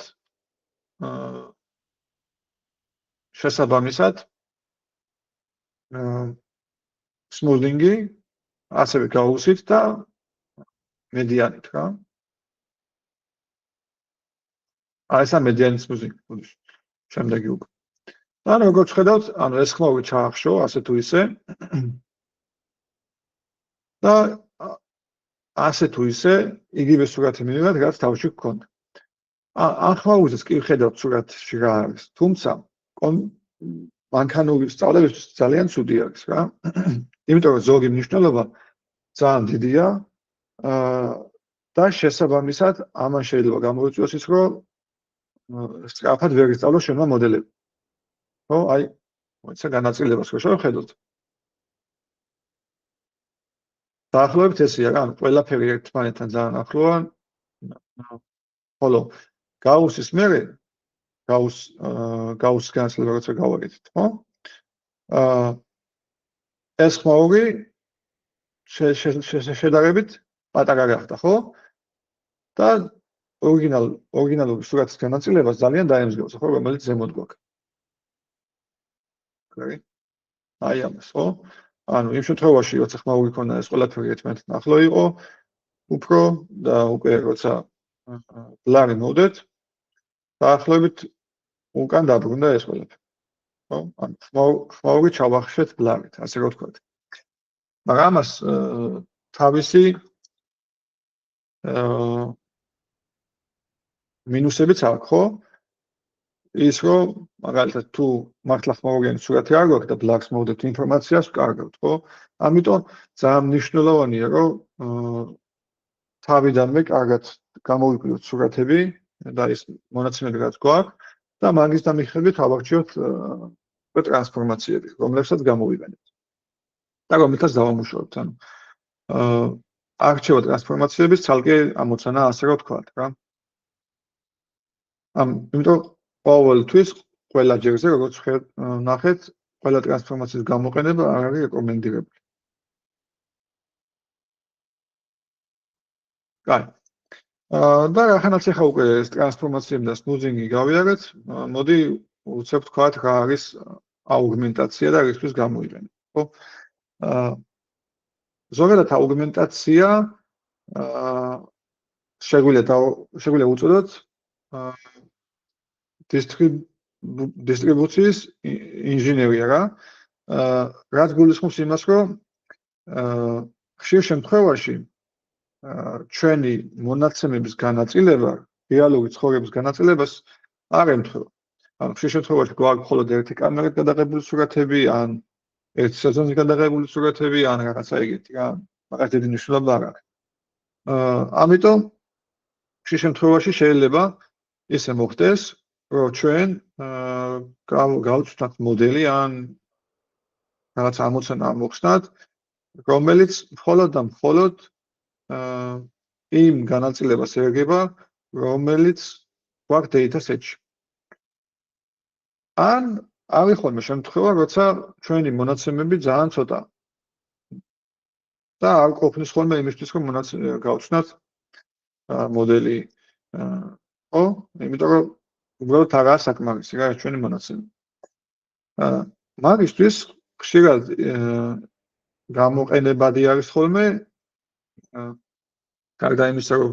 შესაბამისად smoothing-ი ასევე გავუსვით და მედიანით რა. ესა მედიანი smoothing მოდის. შემდეგი უკვე. და როგორც ხედავთ, ანუ ეს ხმაური ჩაახშო, ასე თუ ისე. და ასე თუ ისე იგივე სურათი მივიღეთ, რაც თავში გქონდა. ამ ხმაურზეც კი ხედავთ სურათში რა არის, თუმცა მანქანური სწავლებისთვის ძალიან ცუდი არის რა. იმიტომ რომ ზოგი მნიშვნელობა ძალიან დიდია და შესაბამისად ამან შეიძლება გამოიწვიოს ის, რომ სწრაფად ვერ ისწავლოს შენმა მოდელები. ხო, აი, მოიცა განაწილებას ხო შევხედოთ. დაახლოებით ესეა რა, ყველაფერი ერთმანეთთან ძალიან ახლოა. ხოლო გაუსის მერე გაუსის განაცილება როცა გავაკეთეთ, ხო? ეს ხმაური შედარებით პატარა გახდა, ხო? და ორიგინალური სურათის განაწილებას ძალიან დაემსგავსა, ხო, რომელიც ზემოთ გვაქვს. აი ამას, ხო? ანუ იმ შემთხვევაში, როცა ხმაური ქონდა ეს ყველაფერი ერთმანეთთან ახლო იყო, უფრო და უკვე როცა ბლარი მოვდეთ, დაახლოებით უკან დაბრუნდა ეს ყველაფერი. ხო? ანუ ხმაური ჩავახშეთ ბლარით, ასე რომ ვთქვათ. მაგრამ ამას თავისი მინუსებიც აქვს, ხო? ის რომ მაგალითად თუ მართლა ხმაურიანი სურათი არ გვაქვს და ბლარს მოვდეთ ინფორმაციას ვკარგავთ, ხო? ამიტომ ძალიან მნიშვნელოვანია, რომ თავიდანვე კარგად გამოვიკვლიოთ სურათები და ის მონაცემები რაც გვაქვს და მაგის დამიხებით ავარჩიოთ ტრანსფორმაციები, რომლებსაც გამოვიყენებთ. და რომელთაც დავამუშავებთ, ანუ არჩევა ტრანსფორმაციების ცალკე ამოცანა, ასე რომ ვთქვათ, რა. იმიტომ ყოველთვის ყველა ჯერზე, როგორც ნახეთ, ყველა ტრანსფორმაციის გამოყენება არ არის რეკომენდირებული. კაი. და რახანაც ახლა უკვე ეს ტრანსფორმაციები და smoothing-ი გავიარეთ, მოდი უცებ ვთქვათ რა არის აუგმენტაცია და რისთვის გამოიყენება, ხო? ზოგადად აუგმენტაცია შეგვიძლია უწოდოთ დისტრიბუციის ინჟინერია რა. რაც გულისხმობს იმას, რომ ხშირ შემთხვევაში ჩვენი მონაცემების განაწილება, რეალური ცხოვრების განაწილებას არ ემთხვევა. ანუ ხშირ შემთხვევაში გვაქვს მხოლოდ ერთი კამერით გადაღებული სურათები, ან ერთი სეზონით გადაღებული სურათები, ან რაღაცა ეგეთი რა. მაგას დიდი მნიშვნელობა არ აქვს. ამიტომ ხშირ შემთხვევაში შეიძლება ისე მოხდეს, რომ ჩვენ გავუწვდათ მოდელი ან რაღაც ამოცანა მოხსნათ, რომელიც მხოლოდ და მხოლოდ იმ განაწილებას ერგება, რომელიც გვაქვს data set-ში. ან არის ხოლმე შემთხვევა, როცა ჩვენი მონაცემები ძალიან ცოტა და არ ყოფნის ხოლმე იმისთვის, რომ გავუწვდათ მოდელი ხო? იმიტომ რომ უბრალოდ არაა საკმარისი რა ჩვენი მონაცემები. მაგისთვის ხშირად გამოყენებადი არის ხოლმე გარდა იმისა, რომ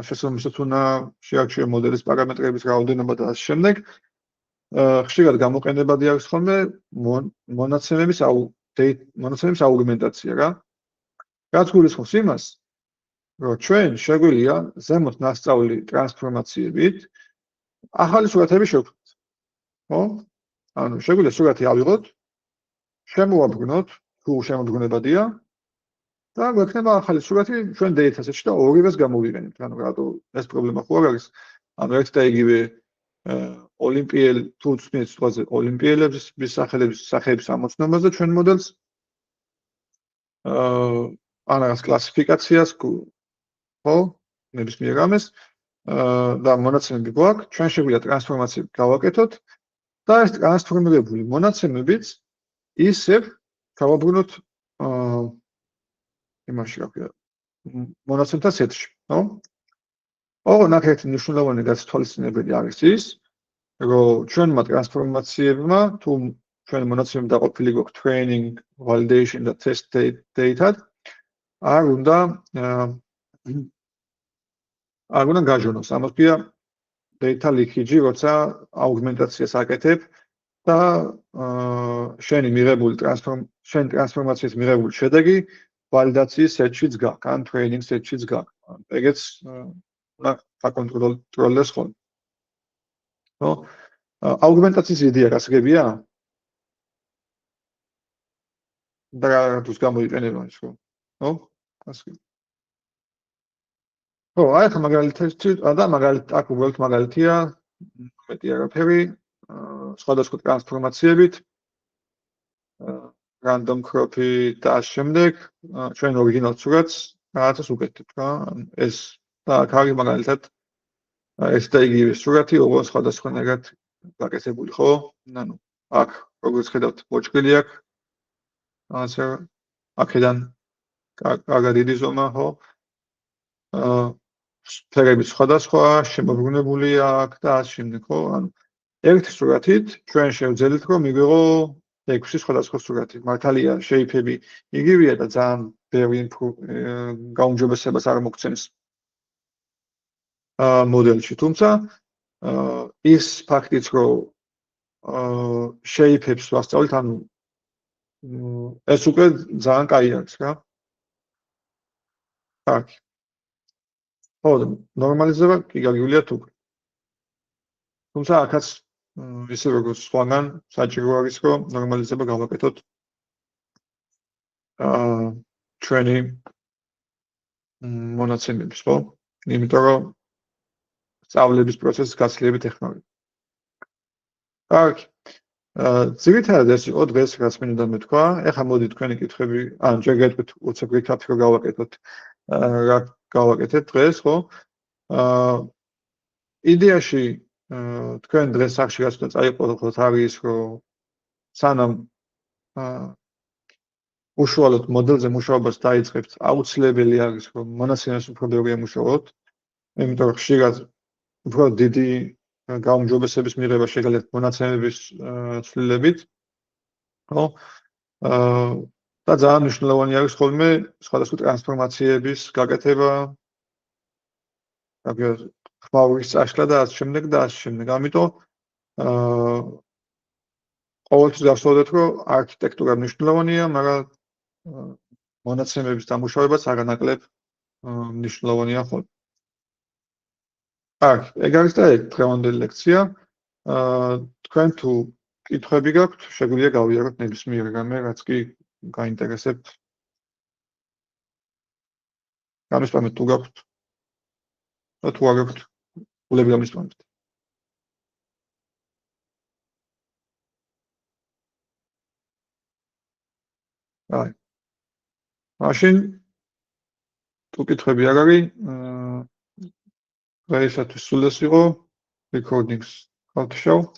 შესაბამისად უნდა შეარჩიო მოდელის პარამეტრების რაოდენობა და ასე შემდეგ, ხშირად გამოყენებადი არის ხოლმე მონაცემების აუგმენტაცია რა. რაც გულისხმობს იმას, რომ ჩვენ შეგვიძლია ზემოთ ნასწავლი ტრანსფორმაციებით ახალი სურათები შევქმნით. ხო? ანუ შეგვიძლია სურათი ავიღოთ, შემოვაბრუნოთ, თუ შემოbrunებადია და გვექნება ახალი სურათი ჩვენ dataset-ში და ორივეს გამოვიყენებთ. ანუ რატო ეს პრობლემა ხო არ არის? ანუ ერთ და იგივე ოლიმპიელ თუ ცნით სიტყვაზე ოლიმპიელების სახელების ამოცნობაზე ჩვენ მოდელს ან რაღაც კლასიფიკაციას ხო? ნებისმიერ რამეს და მონაცემები გვაქვს, ჩვენ შეგვიძლია ტრანსფორმაციები გავაკეთოთ და ეს ტრანსფორმირებული მონაცემებიც ისევ გავაბრუნოთ იმაში რა ქვია მონაცემთა სეტში, ხო? ოღონდ აქ ერთი მნიშვნელოვანი გათვალისწინებელი არის ის, რომ ჩვენმა ტრანსფორმაციებმა თუ ჩვენ მონაცემები დაყოფილი გვაქვს training, validation და test data-ად, არ უნდა გაჟონოს. ამას ქვია data leakage, როცა აუგმენტაციას აკეთებ და შენი ტრანსფორმაციის მიღებული შედეგი ვალიდაციის სეტშიც გაქვს, ან training სეტშიც გაქვს. ეგეც უნდა გაკონტროლდეს ხოლმე. ხო? აუგმენტაციის იდეა გასაგებია? და რატოს გამოიყენება ის ხო? ხო? ასე. ხო, აი ახლა მაგალითად და მაგალითად აქ უბრალოდ მაგალითია, მეტი არაფერი, სხვადასხვა ტრანსფორმაციებით, random crop-ი და ამ შემდეგ ჩვენ ორიგინალ სურათს რაღაცას უკეთებთ რა. ეს და აქ არის მაგალითად ეს და იგივე სურათი, ოღონდ სხვადასხვანაირად გაკეთებული, ხო? ანუ აქ როგორც ხედავთ, მოჭრილი აქვს. ასე აქედან კარგი დიდი ზომა, ხო? ფერები სხვადასხვა, შემოbrunებული აქვს და ასე შემდეგ, ხო? ანუ ერთი სურათით ჩვენ შევძელით, რომ მივიღო 6 სხვადასხვა სურათი. მართალია, შეიფები იგივეა და ძალიან ბევრი გაუმჯობესებას არ მოგცემს მოდელში, თუმცა ის ფაქტიც, რომ შეიფებს ვასწავლით, ანუ ეს უკვე ძალიან კაი არის რა. კარგი. ხო, ნორმალიზება კი გაგივლია თუ. თუმცა აქაც ისე როგორც სხვაგან საჭირო არის, რომ ნორმალიზება გავაკეთოთ ჩვენი მონაცემების, ხო? იმიტომ რომ სწავლების პროცესს გაცილებით ეხმარება. კარგი. ძირითადად ეს იყო დღეს, რაც მინდა მეთქვა. ეხლა მოდი თქვენი კითხვები, ან ჯერ გეტყვით უცებ რიქაფი რომ გავაკეთოთ, რა გავაკეთეთ დღეს, ხო? იდეაში თქვენ დღეს სახში რაც უნდა წაიყვანოთ არის, რომ სანამ უშუალოდ მოდელზე მუშაობას დაიწყებთ, აუცილებელი არის, რომ მონაცემებს უფრო ბევრი ემუშაოთ, იმიტომ რომ ხშირად უფრო დიდი გაუმჯობესების მიღება შეგიძლიათ მონაცემების ცვლილებით, ხო? და ძალიან მნიშვნელოვანი არის ხოლმე სხვადასხვა ტრანსფორმაციების გაკეთება, აგერ ხმაურის წაშლა და ასე შემდეგ და ასე შემდეგ. ამიტომ ყოველთვის გახსოვდეთ, რომ არქიტექტურა მნიშვნელოვანია, მაგრამ მონაცემების დამუშავებაც არანაკლებ მნიშვნელოვანია ხოლმე. აქ ეგ არის და ეგ დღევანდელი ლექცია. თქვენ თუ კითხვები გაქვთ, შეგვიძლია გავიაროთ ნებისმიერ რამე, რაც კი გაინტერესებთ. გამისპამეთ თუ გაქვთ. და თუ არ გაქვთ, გულები გამისპამეთ. აი. მაშინ თუ კითხვები არ არის, დღეისათვის სულ ეს იყო recordings. How to show?